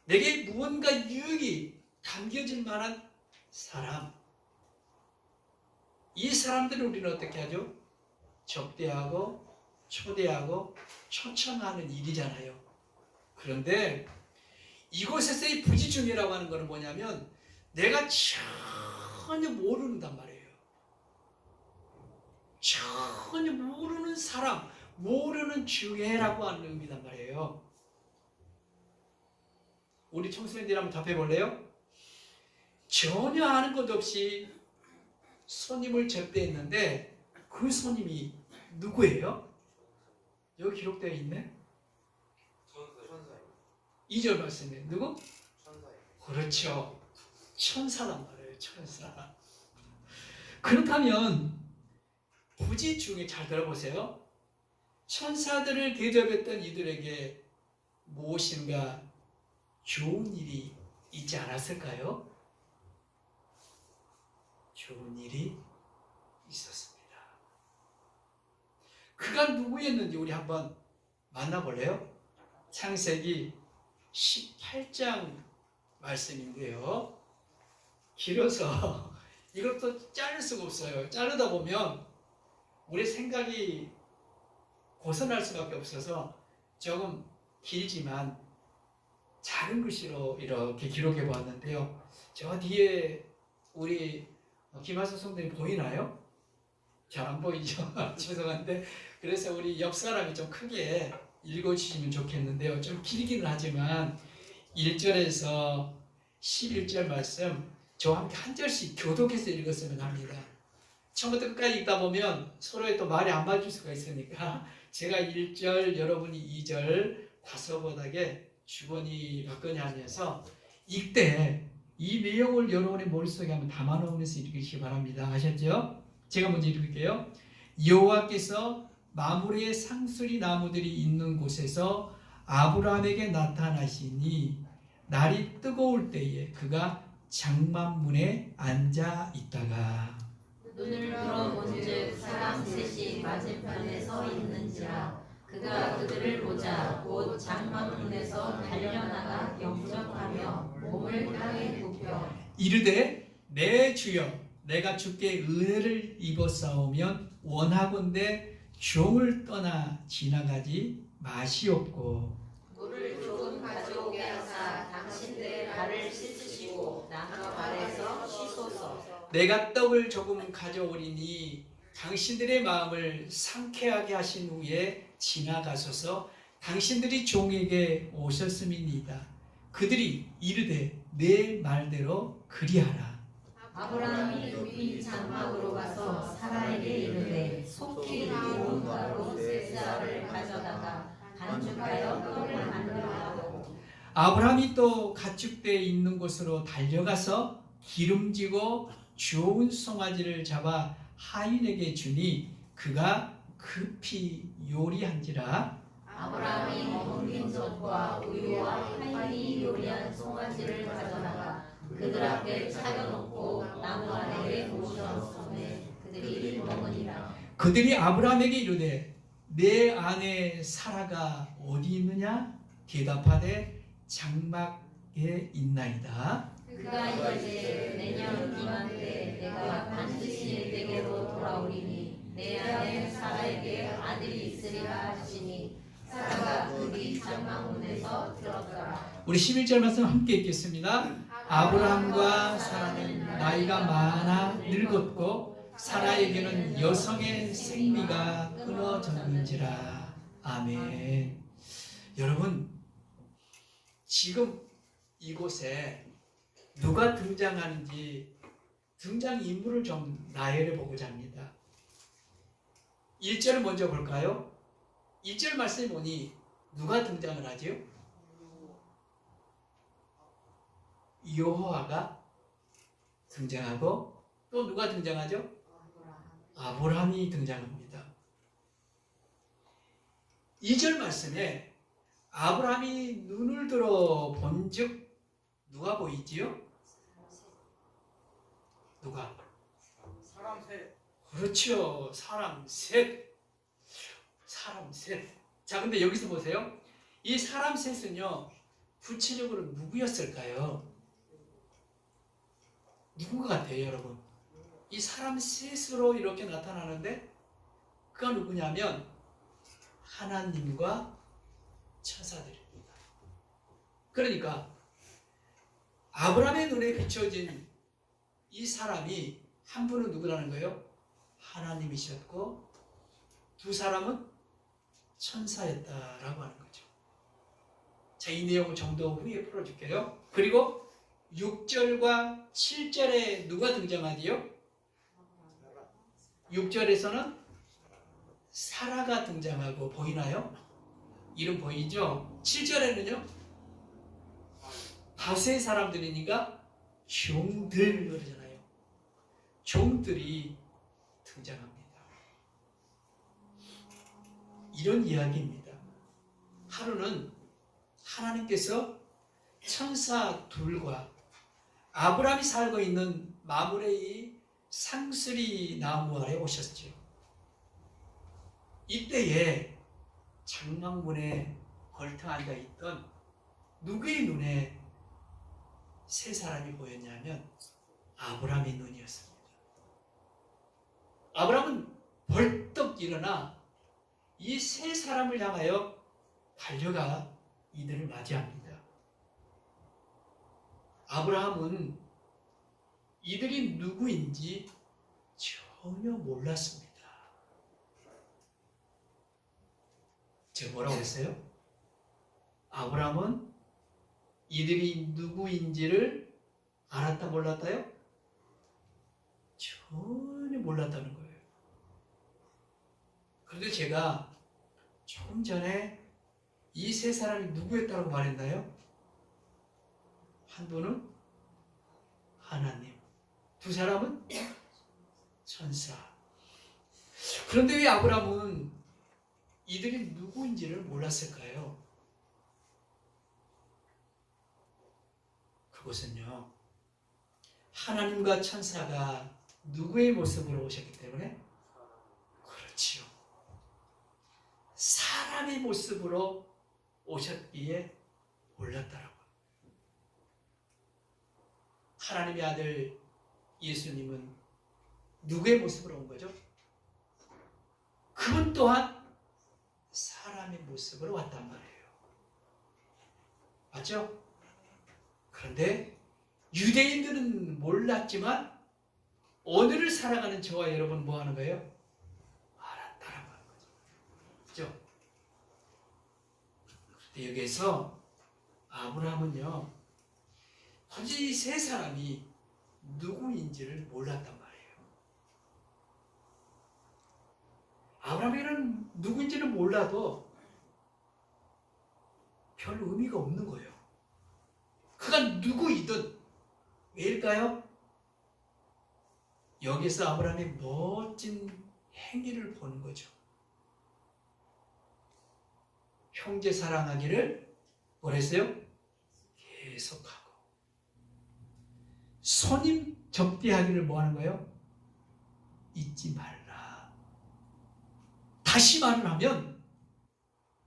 내게 무언가 유익이 담겨질 만한 사람. 이 사람들을 우리는 어떻게 하죠? 접대하고 초대하고 초청하는 일이잖아요. 그런데 이곳에서의 부지중이라고 하는 것은 뭐냐면 내가 전혀 모르는단 말이에요. 전혀 모르는 사람, 모르는 중에라고 하는 의미단 말이에요. 우리 청소년들이 한번 답해 볼래요? 전혀 아는 것 없이 손님을 접대했는데 그 손님이 누구예요? 여기 기록되어 있네. 천사예요. 2절 말씀에 누구? 천사예요. 그렇죠. 천사란 말이에요. 천사. 그렇다면 부지 중에 잘 들어보세요. 천사들을 대접했던 이들에게 무엇인가 좋은 일이 있지 않았을까요? 좋은 일이 있었습니다. 그가 누구였는지 우리 한번 만나볼래요? 창세기 18장 말씀인데요. 길어서 이것도 자를 수가 없어요. 자르다 보면 우리 생각이 벗어날 수밖에 없어서 조금 길지만 작은 글씨로 이렇게 기록해 보았는데요. 저 뒤에 우리 김하수 성도님 보이나요? 잘 안 보이죠? 죄송한데 그래서 우리 옆 사람이 좀 크게 읽어주시면 좋겠는데요. 좀 길기는 하지만 1절에서 11절 말씀 저와 함께 한 절씩 교독해서 읽었으면 합니다. 처음부터 끝까지 읽다 보면 서로의 또 말이 안 맞을 수가 있으니까 제가 1절, 여러분이 2절 다소곳하게 주거니 받거니 하면서 읽되 이 내용을 여러분의 머릿속에 한번 담아놓으면서 읽으시기 바랍니다. 아셨죠? 제가 먼저 읽을게요. 여호와께서 마므르의 상수리 나무들이 있는 곳에서 아브라함에게 나타나시니 날이 뜨거울 때에 그가 장막문에 앉아 있다가 눈을 들어 본즉 사람 셋이 맞은편에 서 있는지라 그가 그들을 보자 곧 장막문에서 달려나가 영접하며 몸을 땅에 굽혀 이르되 내 주여 내가 주께 은혜를 입었사오면 원하건대 종을 떠나 지나가지 마시옵고 물을 조금 가져오게 하사 당신들의 발을 씻으시고 나무 발에서 씻소서. 내가 떡을 조금 가져오리니 당신들의 마음을 상쾌하게 하신 후에 지나가소서. 당신들이 종에게 오셨음이니이다. 그들이 이르되 내 말대로 그리하라. 아브라함이 높이 장막으로 가서 사라에게 이르되 속히 좋은 가루 세 쌀을 가져다가 반죽하여 떡을 만들어 하고 아브라함이 또 가축대에 있는 곳으로 달려가서 기름지고 좋은 송아지를 잡아 하인에게 주니 그가 급히 요리한지라. 아브라함이 엉킨 젖과 우유와 하인이 요리한 송아지를 가져다가 그들 앞에 차려놓고 나무 아래에 모셔놓으매 그들이 먹으니라. 그들이 아브라함에게 이르되 내 아내 사라가 어디 있느냐? 대답하되 장막에 있나이다. 그가 이르되 내년 이맘때 내가 반드시 내게로 돌아오리니 내 아내 사라에게 아들이 있으리라 하시니 사라가 그뒤 장막문에서 들었더라. 우리 11절 말씀 함께 읽겠습니다. 아브라함과 사라는 나이가 많아 늙었고 사라에게는 여성의 생리가 끊어졌는지라. 아멘. 여러분 지금 이곳에 누가 등장하는지 등장인물을 좀 나열해 보고자 합니다. 1절을 먼저 볼까요? 1절 말씀에 보니 누가 등장을 하지요? 여호와가 등장하고 또 누가 등장하죠? 아브라함이 등장합니다. 2절 말씀에 아브라함이 눈을 들어 본즉 누가 보이지요? 누가? 사람 셋. 그렇죠. 사람 셋. 사람 셋. 자, 근데 여기서 보세요. 이 사람 셋은요, 구체적으로 누구였을까요? 누구 같아요, 여러분? 이 사람 셋으로 이렇게 나타나는데, 그가 누구냐면, 하나님과 천사들입니다. 그러니까, 아브라함의 눈에 비춰진 이 사람이 한 분은 누구라는 거예요? 하나님이셨고, 두 사람은 천사였다라고 하는 거죠. 자, 이 내용을 좀 더 후에 풀어줄게요. 그리고 6절과 7절에 누가 등장하지요? 6절에서는 사라가 등장하고, 보이나요? 이름 보이죠? 7절에는요, 다수의 사람들이니까 종들 그러잖아요. 종들이 등장합니다. 이런 이야기입니다. 하루는 하나님께서 천사 둘과 아브라함이 살고 있는 마므레의 상수리 나무 아래 오셨죠. 이때에 장막문에 걸터 앉아 있던 누구의 눈에 세 사람이 보였냐면 아브라함의 눈이었습니다. 아브라함은 벌떡 일어나 이 세 사람을 향하여 달려가 이들을 맞이합니다. 아브라함은 이들이 누구인지 전혀 몰랐습니다. 제가 뭐라고 했어요? 아브라함은 이들이 누구인지를 알았다 몰랐다요? 전혀 몰랐다는 거예요. 그런데 제가 조금 전에 이 세 사람이 누구였다고 말했나요? 한 분은 하나님, 두 사람은 천사. 그런데 왜 아브라함은 이들이 누구인지를 몰랐을까요? 그것은요, 하나님과 천사가 누구의 모습으로 오셨기 때문에, 그렇지요, 사람의 모습으로 오셨기에 몰랐다라고. 하나님의 아들 예수님은 누구의 모습으로 온 거죠? 그분 또한 사람의 모습으로 왔단 말이에요. 맞죠? 그런데 유대인들은 몰랐지만 오늘을 살아가는 저와 여러분 뭐 하는 거예요? 알았다라고 하는 거죠. 그죠? 그런데 여기에서 아브라함은요, 도저히 이 세 사람이 누구인지를 몰랐단 말이에요. 아브라함에게는 누구인지는 몰라도 별 의미가 없는 거예요. 그가 누구이든. 왜일까요? 여기서 아브라함의 멋진 행위를 보는 거죠. 형제 사랑하기를 뭐랬어요? 계속하고, 손님 접대하기를 뭐 하는 거예요? 잊지 말라. 다시 말을 하면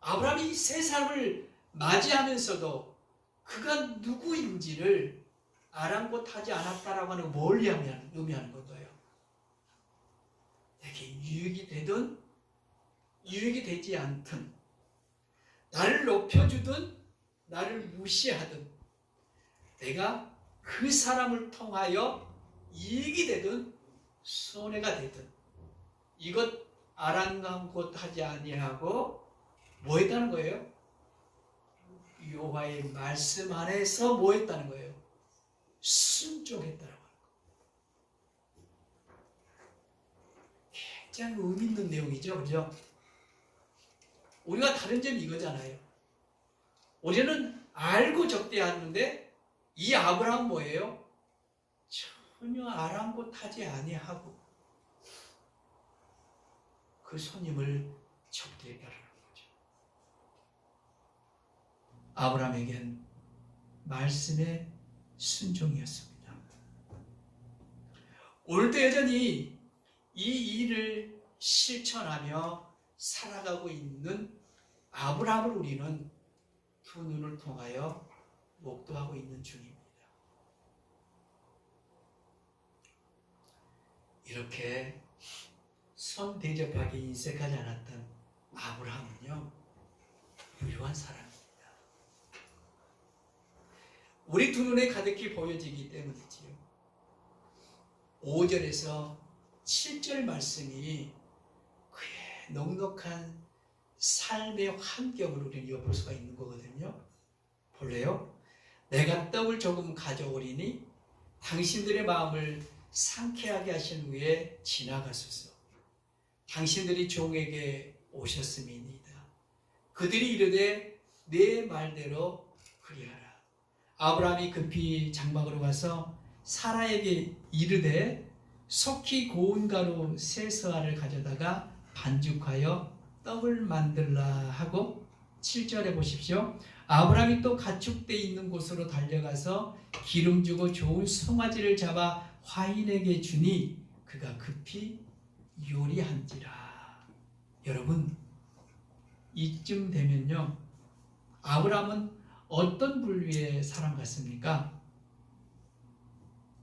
아브라함이 세 사람을 맞이하면서도 그가 누구인지를 아랑곳하지 않았다라고 하는 걸 뭘 의미하는 건가요? 내게 유익이 되든 유익이 되지 않든, 나를 높여주든 나를 무시하든, 내가 그 사람을 통하여 이익이 되든 손해가 되든 이것 아랑곳하지 아니하고 뭐 했다는 거예요? 여호와의 말씀 안에서 뭐 했다는 거예요? 순종했다라고 하는 거예요. 굉장히 의미 있는 내용이죠, 그죠? 우리가 다른 점이 이거잖아요. 우리는 알고 적대하는데 이 아브라함은 뭐예요? 전혀 아랑곳하지 아니하고 그 손님을 접대했다는 거죠. 아브라함에겐 말씀의 순종이었습니다. 오늘도 여전히 이 일을 실천하며 살아가고 있는 아브라함을 우리는 두 눈을 통하여 목도하고 있는 중입니다. 이렇게 손 대접하게 인색하지 않았던 아브라함은요, 부유한 사람입니다. 우리 두 눈에 가득히 보여지기 때문이지요. 5절에서 7절 말씀이 그의 넉넉한 삶의 환경을 우리는 엿볼 수가 있는 거거든요. 볼래요? 내가 떡을 조금 가져오리니 당신들의 마음을 상쾌하게 하신 후에 지나가소서. 당신들이 종에게 오셨음이니이다. 그들이 이르되 내 말대로 그리하라. 아브라함이 급히 장막으로 가서 사라에게 이르되 속히 고운 가루 세 서알을 가져다가 반죽하여 떡을 만들라 하고 7절에 보십시오. 아브라함이 또 가축대 있는 곳으로 달려가서 기름 주고 좋은 송아지를 잡아 화인에게 주니 그가 급히 요리한지라. 여러분, 이쯤 되면요, 아브라함은 어떤 분류의 사람 같습니까?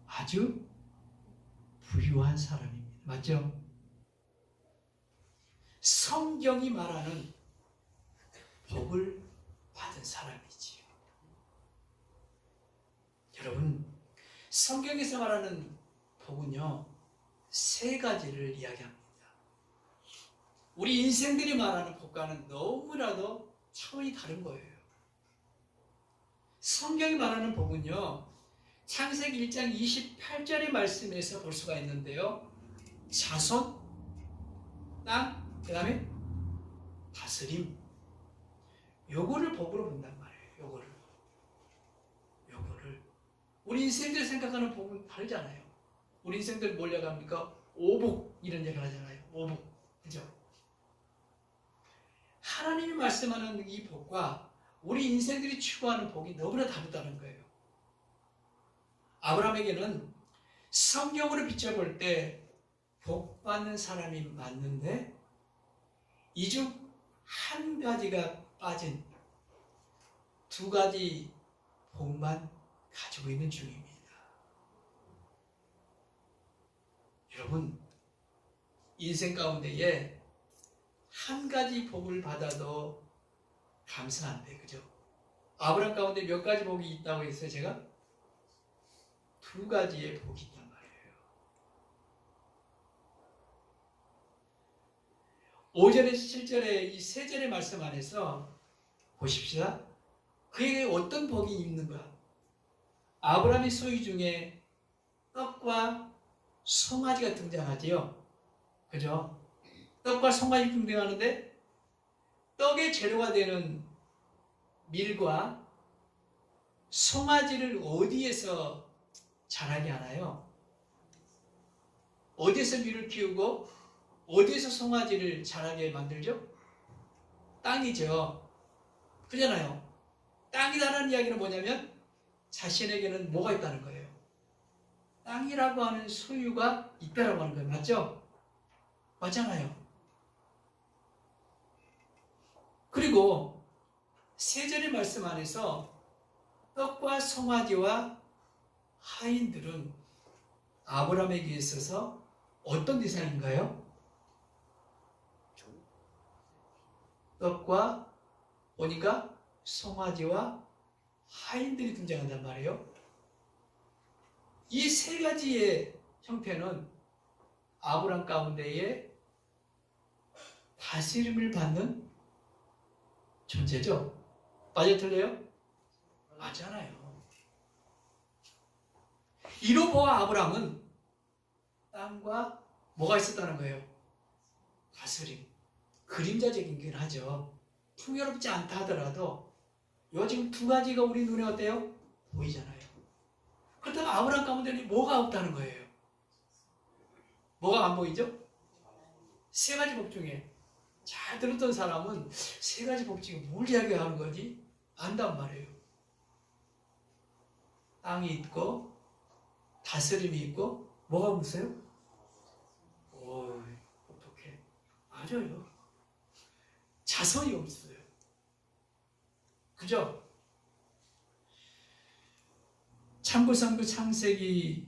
아주 부유한 사람입니다. 맞죠? 성경이 말하는 복을 받은 사람이지요. 여러분, 성경에서 말하는 복은요, 세 가지를 이야기합니다. 우리 인생들이 말하는 복과는 너무나도 차원이 다른 거예요. 성경이 말하는 복은요, 창세기 1장 28절의 말씀에서 볼 수가 있는데요. 자손, 땅, 그 다음에 다스림. 요거를 복으로 본단 말이에요. 요거를. 우리 인생들 생각하는 복은 다르잖아요. 우리 인생들 뭘 얘기합니까? 오복, 이런 얘기를 하잖아요. 오복. 그죠? 하나님이 말씀하는 이 복과 우리 인생들이 추구하는 복이 너무나 다르다는 거예요. 아브라함에게는 성경으로 비춰볼 때 복 받는 사람이 맞는데 이 중 한 가지가 빠진 두 가지 복만 가지고 있는 중입니다. 여러분, 인생 가운데에 한 가지 복을 받아도 감사한데, 그죠? 아브라함 가운데 몇 가지 복이 있다고 했어요, 제가? 두 가지의 복이 있단 말이에요. 5절에서 7절의 이 세 절의 말씀 안에서 보십시다. 그에게 어떤 복이 있는가? 아브라함의 소유 중에 떡과 송아지가 등장하지요. 그죠? 떡과 송아지 등장하는데 떡의 재료가 되는 밀과 송아지를 어디에서 자라게 하나요? 어디에서 밀을 키우고 어디에서 송아지를 자라게 만들죠? 땅이죠. 그잖아요. 땅이라는 이야기는 뭐냐면 자신에게는 뭐가 있다는 거예요. 땅이라고 하는 소유가 있다라고 하는 거예요. 맞죠? 맞잖아요. 그리고 세 절의 말씀 안에서 떡과 송아지와 하인들은 아브라함에게 있어서 어떤 대상인가요? 떡과 보니까 송아지와 하인들이 등장한단 말이에요. 이 세 가지의 형태는 아브라함 가운데에 다스림을 받는 존재죠. 맞아 틀려요? 맞잖아요. 이로 보아 아브라함은 땅과 뭐가 있었다는 거예요? 다스림. 그림자적이긴 하죠. 풍요롭지 않다 하더라도 요 지금 두 가지가 우리 눈에 어때요? 보이잖아요. 그렇다면 아브라함 가운데는 뭐가 없다는 거예요? 뭐가 안 보이죠? 세 가지 복 중에 잘 들었던 사람은 세 가지 복 중에 뭘 이야기하는 거지? 안단 말이에요. 땅이 있고 다스림이 있고 뭐가 없어요? 맞아요. 자손이 없어요. 그죠? 참고성도 창세기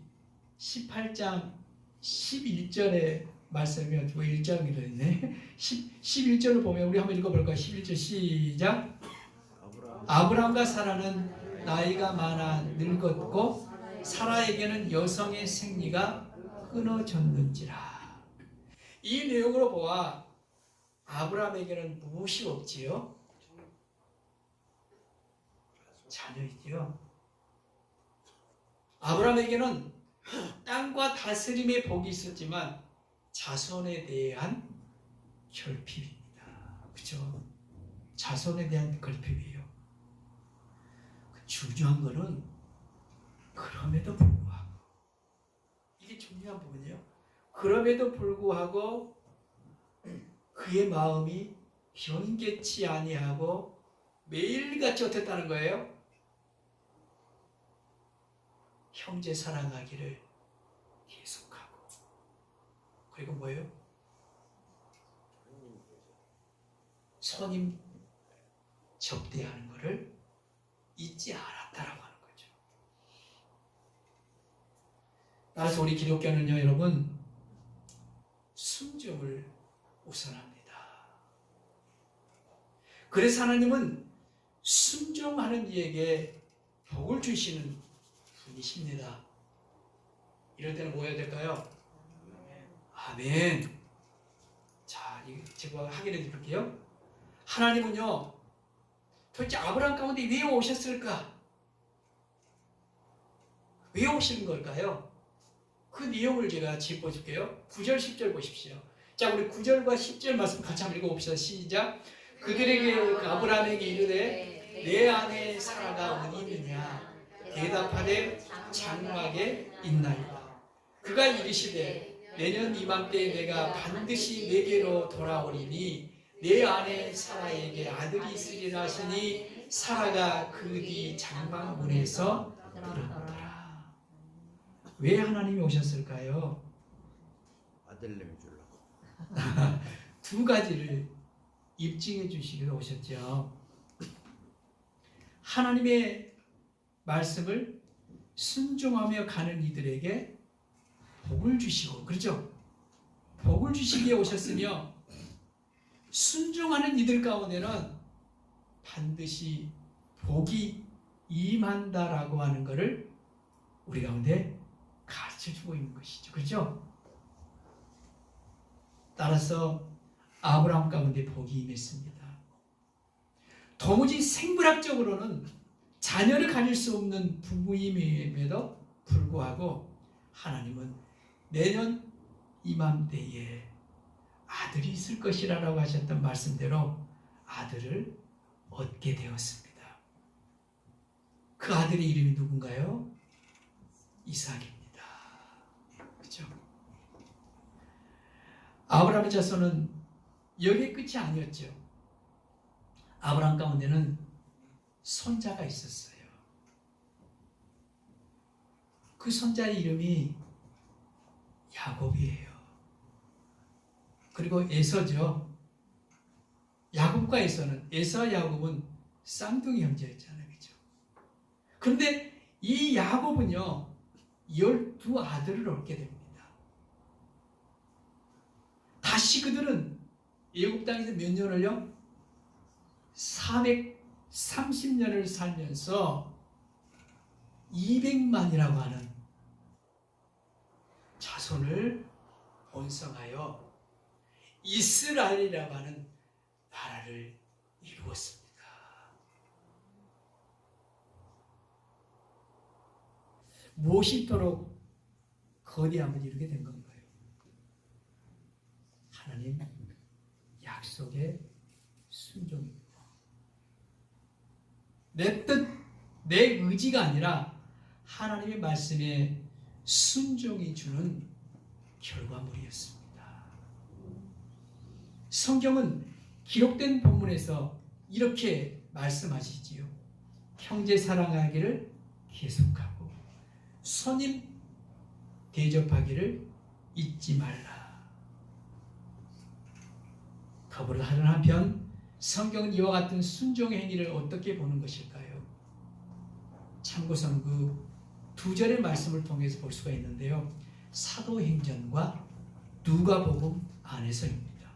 18장 11절에 말씀이 가지고 1장이라 했네. 11절을 보면 우리 한번 읽어볼까요? 11절 시작. 아브라함과 사라는 나이가 많아 늙었고 사라에게는 여성의 생리가 끊어졌는지라. 이 내용으로 보아 아브라함에게는 무엇이 없지요? 자녀이지요. 아브라함에게는 땅과 다스림의 복이 있었지만 자손에 대한 결핍입니다. 그렇죠? 자손에 대한 결핍이에요. 중요한 거는 그럼에도 불구하고 이게 중요한 부분이에요. 그럼에도 불구하고 그의 마음이 변개치 아니하고 매일같이 어땠다는 거예요? 형제 사랑하기를 계속하고. 그리고 뭐예요? 손님 접대하는 것을 잊지 않았다라고 하는 거죠. 따라서 우리 기독교는요, 여러분, 순종을 우선합니다. 그래서 하나님은 순종하는 이에게 복을 주시는 분이십니다. 이럴 때는 뭐 해야 될까요? 아멘. 자, 제가 확인해 드릴게요. 하나님은요, 도대체 아브라함 가운데 왜 오셨을까? 왜 오시는 걸까요? 그 내용을 제가 짚어줄게요. 9절, 10절 보십시오. 자, 우리 9절과 10절 말씀 같이 한번 읽어봅시다. 시작. 그들에게 아브라함에게 이르되 내 아내 사라가 어디 있느냐? 대답하되 장막에 있나이다. 그가 이르시되 내년 이맘때에 내가 반드시 내게로 돌아오리니 내 아내 사라에게 아들이 있으리라 하시니 사라가 그 뒤 장막문에서 들었더라. 왜 하나님이 오셨을까요? 아들내미 주려고. 두 가지를 입증해 주시기로 오셨죠. 하나님의 말씀을 순종하며 가는 이들에게 복을 주시고, 그렇죠? 복을 주시기에 오셨으며 순종하는 이들 가운데는 반드시 복이 임한다라고 하는 것을 우리 가운데 가르쳐주고 있는 것이죠. 그렇죠? 따라서 아브라함 가운데 복이 임했습니다. 도무지 생물학적으로는 자녀를 가질 수 없는 부부임에도 불구하고 하나님은 내년 이맘때에 아들이 있을 것이라고 하셨던 말씀대로 아들을 얻게 되었습니다. 그 아들의 이름이 누군가요? 이삭입니다. 그렇죠? 아브라함의 자손은 여기에 끝이 아니었죠. 아브라함 가운데는 손자가 있었어요. 그 손자의 이름이 야곱이에요. 그리고 에서죠. 야곱과 에서는, 에서와 야곱은 쌍둥이 형제였잖아요. 그죠? 그런데 이 야곱은요, 12 아들을 얻게 됩니다. 다시 그들은 애굽 땅에서 몇 년을요? 430년을 살면서 200만이라고 하는 자손을 번성하여 이스라엘이라고 하는 나라를 이루었습니다. 무엇이 있도록 거대함을 이루게 된 건가요? 하나님 약속의 순종입니다. 내 뜻, 내 의지가 아니라 하나님의 말씀에 순종이 주는 결과물이었습니다. 성경은 기록된 본문에서 이렇게 말씀하시지요. 형제 사랑하기를 계속하고 선임 대접하기를 잊지 말라. 그보다 다른 한편 성경은 이와 같은 순종의 행위를 어떻게 보는 것일까요? 참고선 그 두 절의 말씀을 통해서 볼 수가 있는데요. 사도행전과 누가복음 안에서입니다.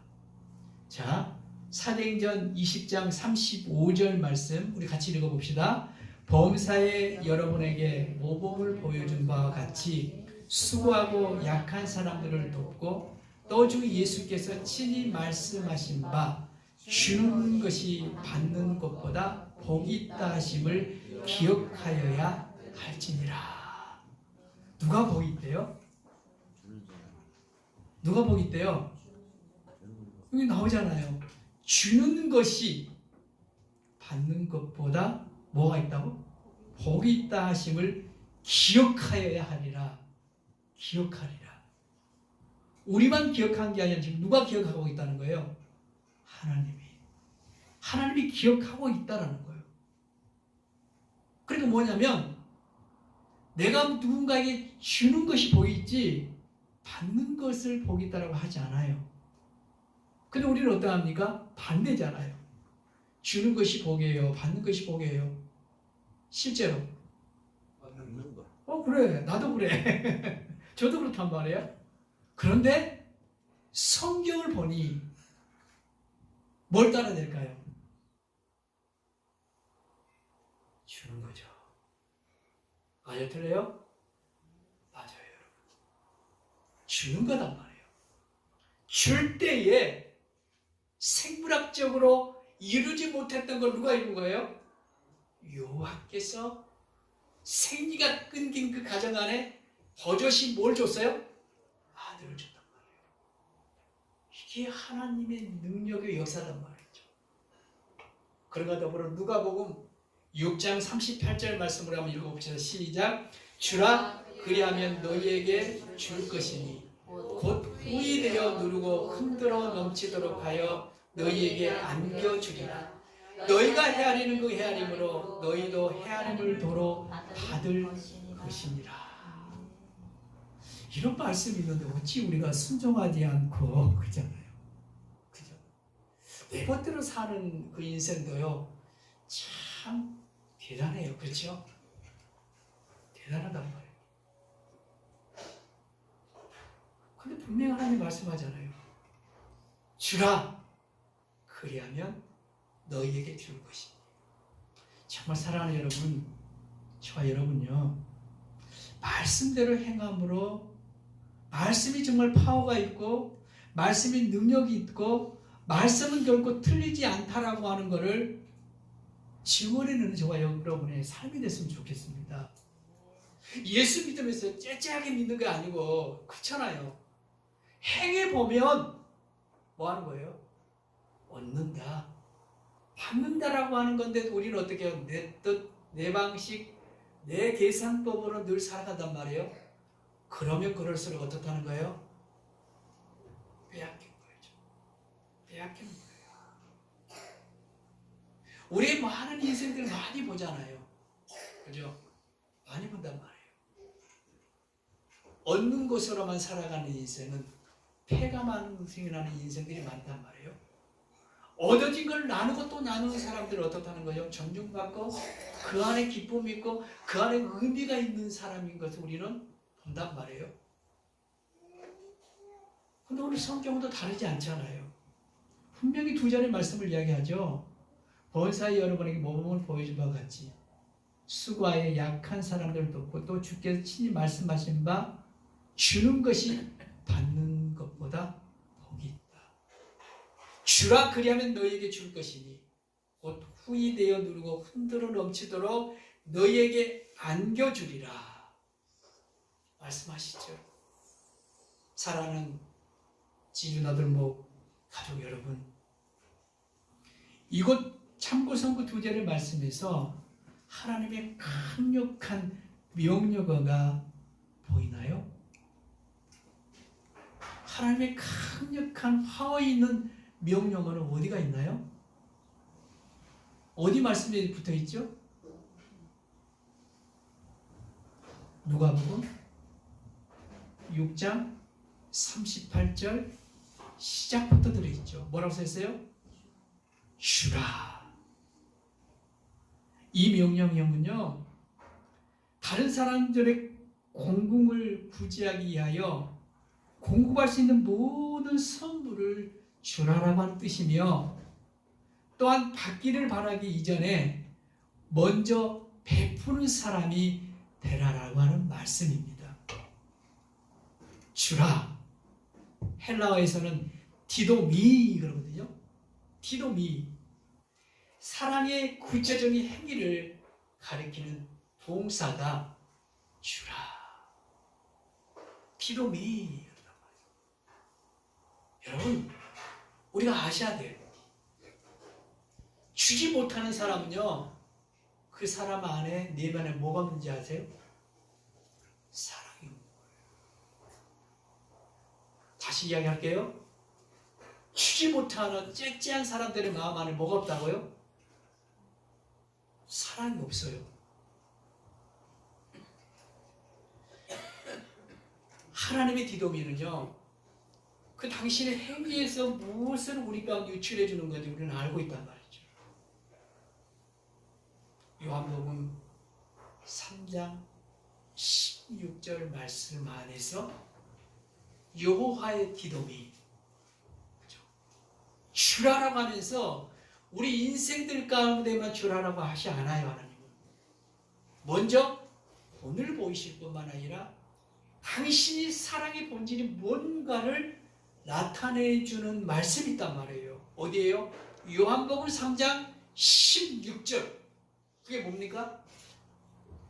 자, 사도행전 20장 35절 말씀 우리 같이 읽어봅시다. 범사에 여러분에게 모범을 보여준 바와 같이 수고하고 약한 사람들을 돕고 또 주 예수께서 친히 말씀하신 바 주는 것이 받는 것보다 복이 있다 하심을 기억하여야 할지니라. 누가 복이 있대요? 주는 사람. 누가 복이 있대요? 여기 나오잖아요. 주는 것이 받는 것보다 뭐가 있다고? 복이 있다 하심을 기억하여야 하리라. 기억하리라. 우리만 기억한 게 아니라 지금 누가 기억하고 있다는 거예요? 하나님이 기억하고 있다라는 거예요. 그러니까 뭐냐면 내가 누군가에게 주는 것이 복이 있지 받는 것을 복이 있다라고 하지 않아요. 근데 우리는 어떠합니까? 반대잖아요. 주는 것이 복이에요. 받는 것이 복이에요. 실제로. 받는 거. 그래. 나도 그래. 저도 그렇단 말이에요. 그런데 성경을 보니 뭘 따라야 될까요? 주는 거죠. 맞아요? 틀려요? 맞아요, 여러분. 주는 거단 말이에요. 줄 때에 생물학적으로 이루지 못했던 걸 누가 이룬 거예요? 여호와께서 생리가 끊긴 그 가정 안에 버젓이 뭘 줬어요? 아들을 줬단 말이에요. 이게 하나님의 능력의 역사단 말이죠. 그러가 더불어 누가복음 6장 38절 말씀을 한번 읽어봅시다. 시작. 주라 그리하면 너희에게 줄 것이니 곧 후이 되어 누르고 흔들어 넘치도록 하여 너희에게 안겨주리라. 너희가 헤아리는 그 헤아림으로 너희도 헤아림을 도로 받을 것이니라. 이런 말씀이 있는데 어찌 우리가 순종하지 않고 그러잖아요. 그죠? 내 멋대로 사는 그 인생도요 참 대단해요. 그렇죠? 대단하단 말이에요. 근데 분명히 하나님 말씀하잖아요. 주라 그리하면 너희에게 줄 것이니. 정말 사랑하는 여러분, 저와 여러분요 말씀대로 행함으로 말씀이 정말 파워가 있고 말씀이 능력이 있고 말씀은 결코 틀리지 않다라고 하는 것을 증언해내는 저와 여러분의 삶이 됐으면 좋겠습니다. 예수 믿으면서 째째하게 믿는 게 아니고 그렇잖아요. 행해보면 뭐 하는 거예요? 얻는다. 받는다라고 하는 건데 우리는 어떻게 해요? 내 뜻, 내 방식, 내 계산법으로 늘 살아간단 말이에요. 그러면 그럴수록 어떻다는 거예요? 빼앗긴 거죠. 빼앗기는 거예요. 우리 많은 인생들 많이 보잖아요. 그죠? 많이 본단 말이에요. 얻는 것으로만 살아가는 인생은 폐가만 생겨나는 인생들이 많단 말이에요. 얻어진 걸 나누고 또 나누는 사람들은 어떻다는 거죠? 존중받고 그 안에 기쁨이 있고 그 안에 의미가 있는 사람인 것을 우리는 본단 말이에요. 근데 오늘 성경도 다르지 않잖아요. 분명히 두 자리의 말씀을 이야기하죠. 범사에 여러분에게 모범을 보여준 바와 같이 수고하여 약한 사람들을 돕고 또 주께서 친히 말씀하신 바 주는 것이 받는 것보다 복이 있다. 주라 그리하면 너희에게 줄 것이니 곧 후이 되어 누르고 흔들어 넘치도록 너희에게 안겨주리라. 말씀하시죠. 사랑하는 지주나들목 가족 여러분, 이곳 참고선고 두 절의 말씀에서 하나님의 강력한 명령어가 보이나요? 하나님의 강력한 파워 있는 명령어는 어디가 있나요? 어디 말씀에 붙어 있죠? 누가복음 6장 38절 시작부터 들어있죠. 뭐라고 써있어요? 주라. 이 명령형은요, 다른 사람들의 공공을 구제하기 위하여 공급할 수 있는 모든 선물을 주라라고 하는 뜻이며, 또한 받기를 바라기 이전에 먼저 베푸는 사람이 되라라고 하는 말씀입니다. 주라. 헬라어에서는 디도미 그러거든요. 디도미. 사랑의 구체적인 행위를 가리키는 동사가 주라. 디도미. 여러분, 우리가 아셔야 돼요. 주지 못하는 사람은요, 그 사람 안에 내면에 뭐가 없는지 아세요? 사랑이 없는 거예요. 다시 이야기할게요. 주지 못하는 째째한 사람들의 마음 안에 뭐가 없다고요? 사랑이 없어요. 하나님의 디도미는요, 그 당신의 행위에서 무엇을 우리 가운데 유출해 주는 건지 우리는 알고 있단 말이죠. 요한복음 3장 16절 말씀 안에서 여호와의 디도미, 주라라고 하면서 우리 인생들 가운데만 주라라고 하시 않아요. 하나님은 먼저 본을 보이실 뿐만 아니라 당신이 사랑의 본질이 뭔가를 나타내주는 말씀이 있단 말이에요. 어디에요? 요한복음 3장 16절. 그게 뭡니까?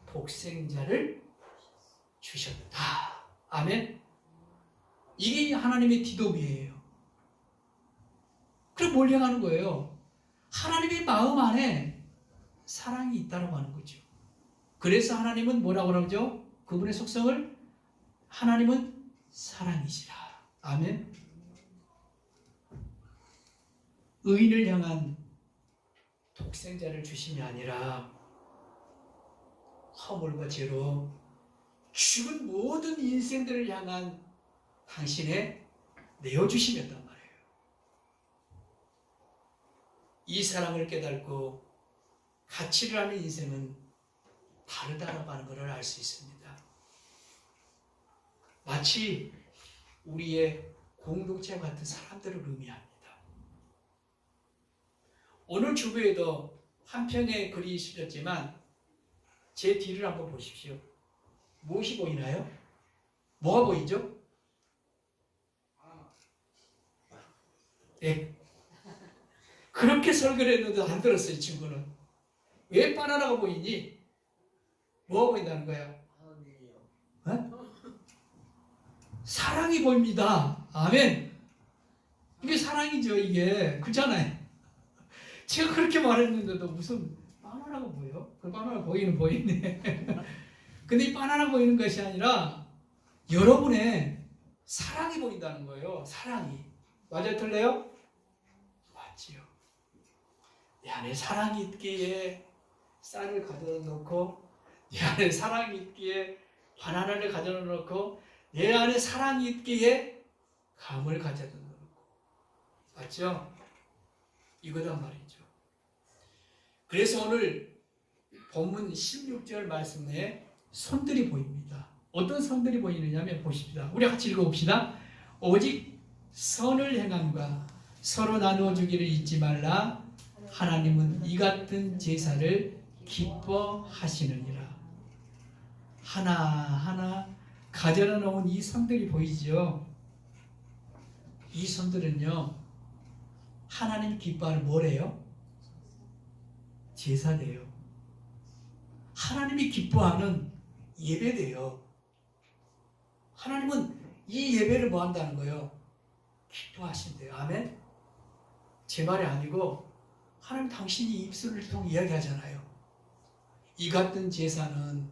독생자를 주셨다. 아멘. 이게 하나님의 디도미예요. 그럼 뭘 향하는 거예요? 하나님의 마음 안에 사랑이 있다고 하는 거죠. 그래서 하나님은 뭐라고 그러죠? 그분의 속성을 하나님은 사랑이시라. 아멘. 의인을 향한 독생자를 주심이 아니라 허물과 죄로 죽은 모든 인생들을 향한 당신의 내어주심이었단 말이에요. 이 사랑을 깨닫고 가치를 하는 인생은 다르다라고 하는 것을 알 수 있습니다. 마치 우리의 공동체 같은 사람들을 의미합니다. 오늘 주부에도 한 편의 글이 실렸지만 제 뒤를 한번 보십시오. 무엇이 보이나요? 뭐가 보이죠? 네. 그렇게 설교를 했는데 안 들었어요, 친구는. 왜 바나나가 보이니? 뭐가 보인다는 거야? 어? 사랑이 보입니다. 아멘. 이게 사랑이죠, 이게. 그렇잖아요. 제가 그렇게 말했는데도 무슨 바나나가 보여? 그 바나나 보이네. 근데 이 바나나 보이는 것이 아니라 여러분의 사랑이 보인다는 거예요. 사랑이. 맞아요, 틀려요? 맞지요. 내 안에 사랑이 있기에 쌀을 가져다 놓고, 내 안에 사랑이 있기에 바나나를 가져다 놓고, 내 안에 사랑이 있기에 감을 가져다 놓고. 맞죠? 이거단 말이죠. 그래서 오늘 본문 16절 말씀 내에 손들이 보입니다. 어떤 손들이 보이느냐면 보십시다. 우리 같이 읽어봅시다. 오직 선을 행함과 서로 나누어 주기를 잊지 말라. 하나님은 이 같은 제사를 기뻐하시느니라. 하나하나 가져다 놓은 이 손들이 보이죠? 이 손들은요, 하나님 기뻐하는 뭐래요? 제사래요. 하나님이 기뻐하는 예배돼요. 하나님은 이 예배를 뭐 한다는 거예요? 기뻐하신대요. 아멘? 제 말이 아니고 하나님 당신이 입술을 통해 이야기하잖아요. 이 같은 제사는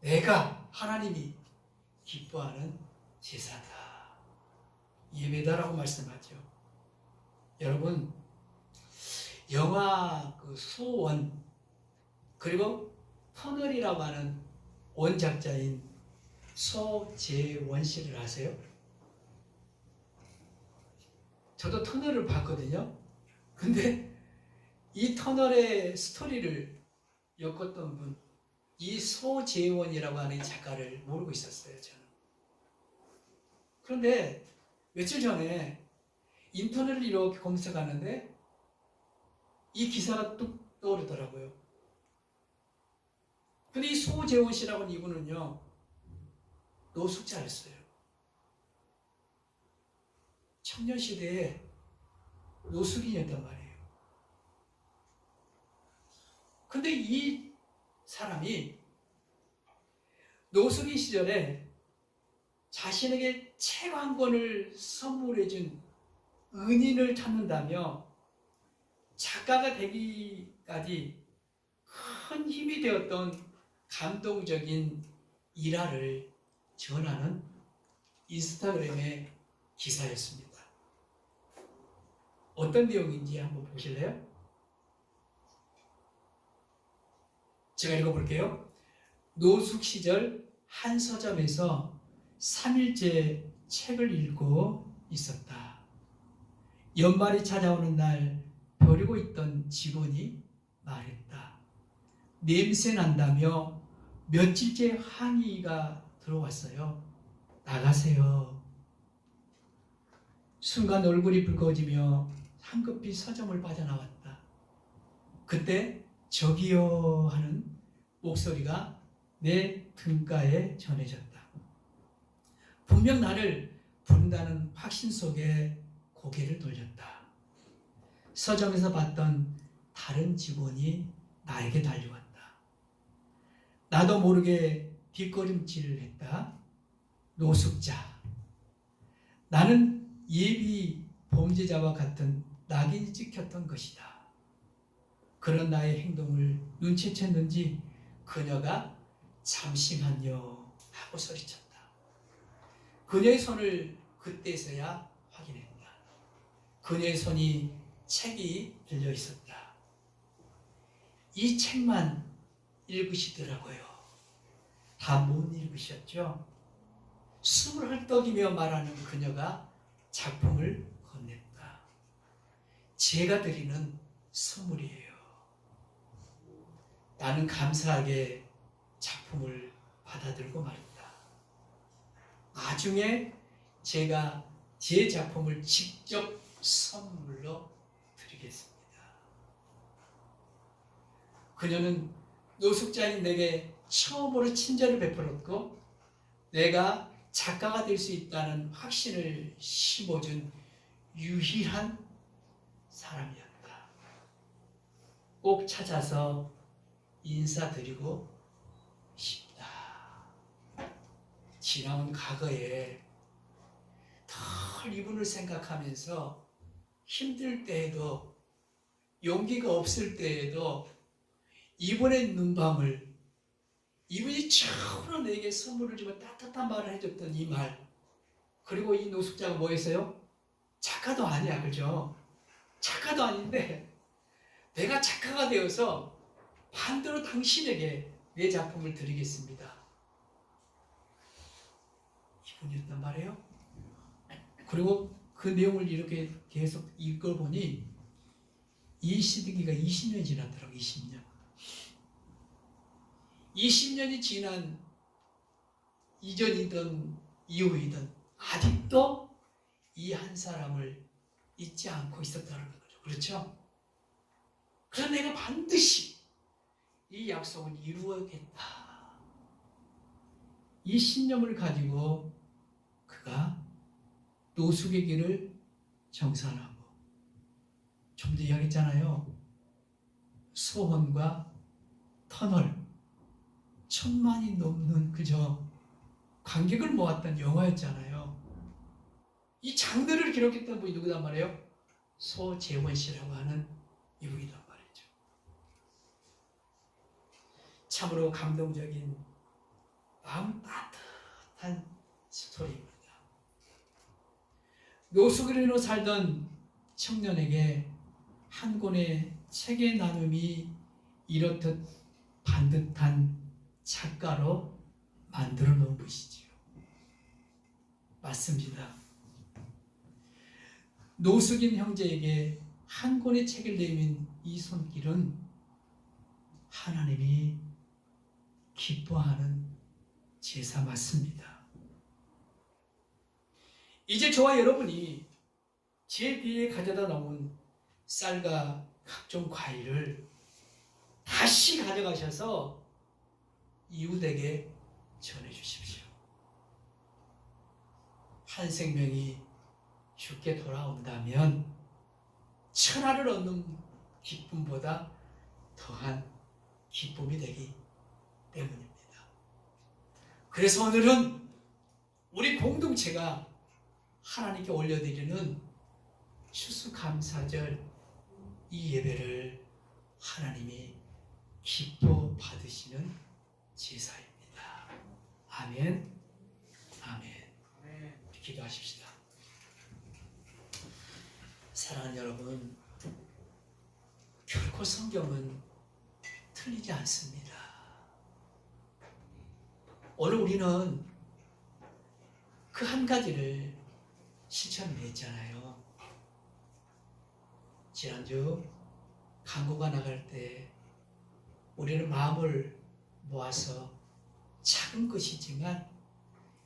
내가 하나님이 기뻐하는 제사다. 예배다라고 말씀하죠. 여러분, 영화 그 소원 그리고 터널이라고 하는 원작자인 소재원 씨를 아세요? 저도 터널을 봤거든요. 근데 이 터널의 스토리를 엮었던 분, 이 소재원이라고 하는 작가를 모르고 있었어요, 저는. 그런데 며칠 전에 인터넷을 이렇게 검색하는데 이 기사가 뚝 떠오르더라고요. 근데 이 소재원 씨라고 하는 이분은요, 노숙자였어요. 청년시대에 노숙인이었단 말이에요. 근데 이 사람이 노숙인 시절에 자신에게 책 한 권을 선물해준 은인을 찾는다며 작가가 되기까지 큰 힘이 되었던 감동적인 일화를 전하는 인스타그램의 기사였습니다. 어떤 내용인지 한번 보실래요? 제가 읽어볼게요. 노숙 시절 한 서점에서 3일째 책을 읽고 있었다. 연말이 찾아오는 날 벼르고 있던 직원이 말했다. 냄새 난다며 며칠째 항의가 들어왔어요. 나가세요. 순간 얼굴이 붉어지며 황급히 서점을 빠져나왔다. 그때 저기요 하는 목소리가 내 등가에 전해졌다. 분명 나를 부른다는 확신 속에 고개를 돌렸다. 서점에서 봤던 다른 직원이 나에게 달려왔다. 나도 모르게 뒷걸음질을 했다. 노숙자. 나는 예비 범죄자와 같은 낙인이 찍혔던 것이다. 그런 나의 행동을 눈치챘는지 그녀가 잠시만요 하고 소리쳤다. 그녀의 손을 그때서야 확인했다. 그녀의 손이 책이 들려 있었다. 이 책만 읽으시더라고요. 다 못 읽으셨죠? 숨을 헐떡이며 말하는 그녀가 작품을 건넸다. 제가 드리는 선물이에요. 나는 감사하게 작품을 받아들고 말했다. 나중에 제가 제 작품을 직접 선물로 드리겠습니다. 그녀는 노숙자인 내게 처음으로 친절을 베풀었고 내가 작가가 될 수 있다는 확신을 심어준 유일한 사람이었다. 꼭 찾아서 인사드리고 싶다. 지나온 과거에 덜 이분을 생각하면서 힘들 때에도 용기가 없을 때에도 이분의 눈밤을 이분이 처음으로 내게 선물을 주고 따뜻한 말을 해줬던 이 말, 그리고 이 노숙자가 뭐였어요? 작가도 아니야, 그죠? 작가도 아닌데 내가 작가가 되어서 반대로 당신에게 내 작품을 드리겠습니다. 이분이었단 말이에요. 그리고 그 내용을 이렇게 계속 읽어보니 이 시드기가 20년이 지났더라고요. 20년이 지난 이전이든 이후이든 아직도 이 한 사람을 잊지 않고 있었다는 거죠. 그렇죠? 그래서 내가 반드시 이 약속을 이루어야겠다. 이 신념을 가지고 그가 노숙의 길을 정산하고, 좀 더 이야기했잖아요. 소원과 터널, 1000만이 넘는 그저 관객을 모았던 영화였잖아요. 이 장르를 기록했던 분이 누구단 말이에요? 소재원 씨라고 하는 이분이단 말이죠. 참으로 감동적인 마음 따뜻한 스토리입니다. 노숙인으로 살던 청년에게 한 권의 책의 나눔이 이렇듯 반듯한 작가로 만들어 놓은 것이지요. 맞습니다. 노숙인 형제에게 한 권의 책을 내민 이 손길은 하나님이 기뻐하는 제사 맞습니다. 이제 저와 여러분이 제 뒤에 가져다 놓은 쌀과 각종 과일을 다시 가져가셔서 이웃에게 전해주십시오. 한 생명이 죽게 돌아온다면 천하를 얻는 기쁨보다 더한 기쁨이 되기 때문입니다. 그래서 오늘은 우리 공동체가 하나님께 올려드리는 추수감사절 이 예배를 하나님이 기뻐 받으시는 제사입니다. 아멘. 아멘. 우리 기도하십시다. 사랑하는 여러분, 결코 성경은 틀리지 않습니다. 오늘 우리는 그 한 가지를 실천했잖아요. 지난주 강구가 나갈 때 우리는 마음을 모아서 작은 것이지만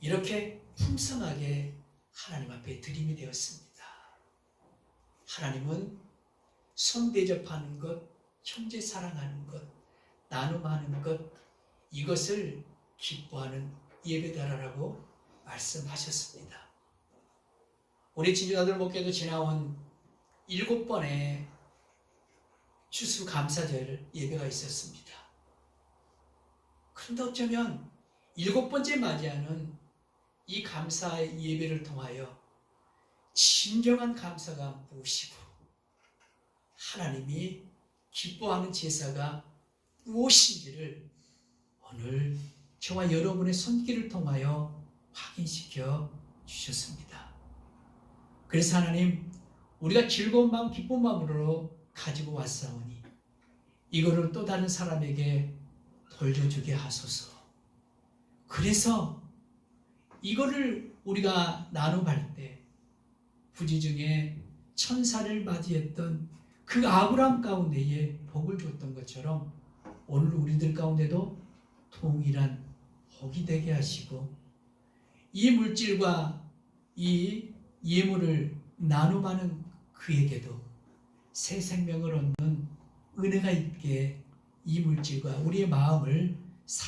이렇게 풍성하게 하나님 앞에 드림이 되었습니다. 하나님은 손 대접하는 것, 형제 사랑하는 것, 나눔하는 것, 이것을 기뻐하는 예배다라고 말씀하셨습니다. 우리 진주아들 목회도 지나온 7번의 추수감사절 예배가 있었습니다. 그런데 어쩌면 7번째 맞이하는 이 감사 예배를 통하여 진정한 감사가 무엇이고 하나님이 기뻐하는 제사가 무엇인지를 오늘 저와 여러분의 손길을 통하여 확인시켜 주셨습니다. 그래서 하나님, 우리가 즐거운 마음, 기쁜 마음으로 가지고 왔사오니 이거를 또 다른 사람에게 돌려주게 하소서. 그래서 이거를 우리가 나눔할 때 부지 중에 천사를 맞이했던 그 아브라함 가운데에 복을 줬던 것처럼 오늘 우리들 가운데도 동일한 복이 되게 하시고 이 물질과 이 예물을 나눔하는 그에게도 새 생명을 얻는 은혜가 있게 이 물질과 우리의 마음을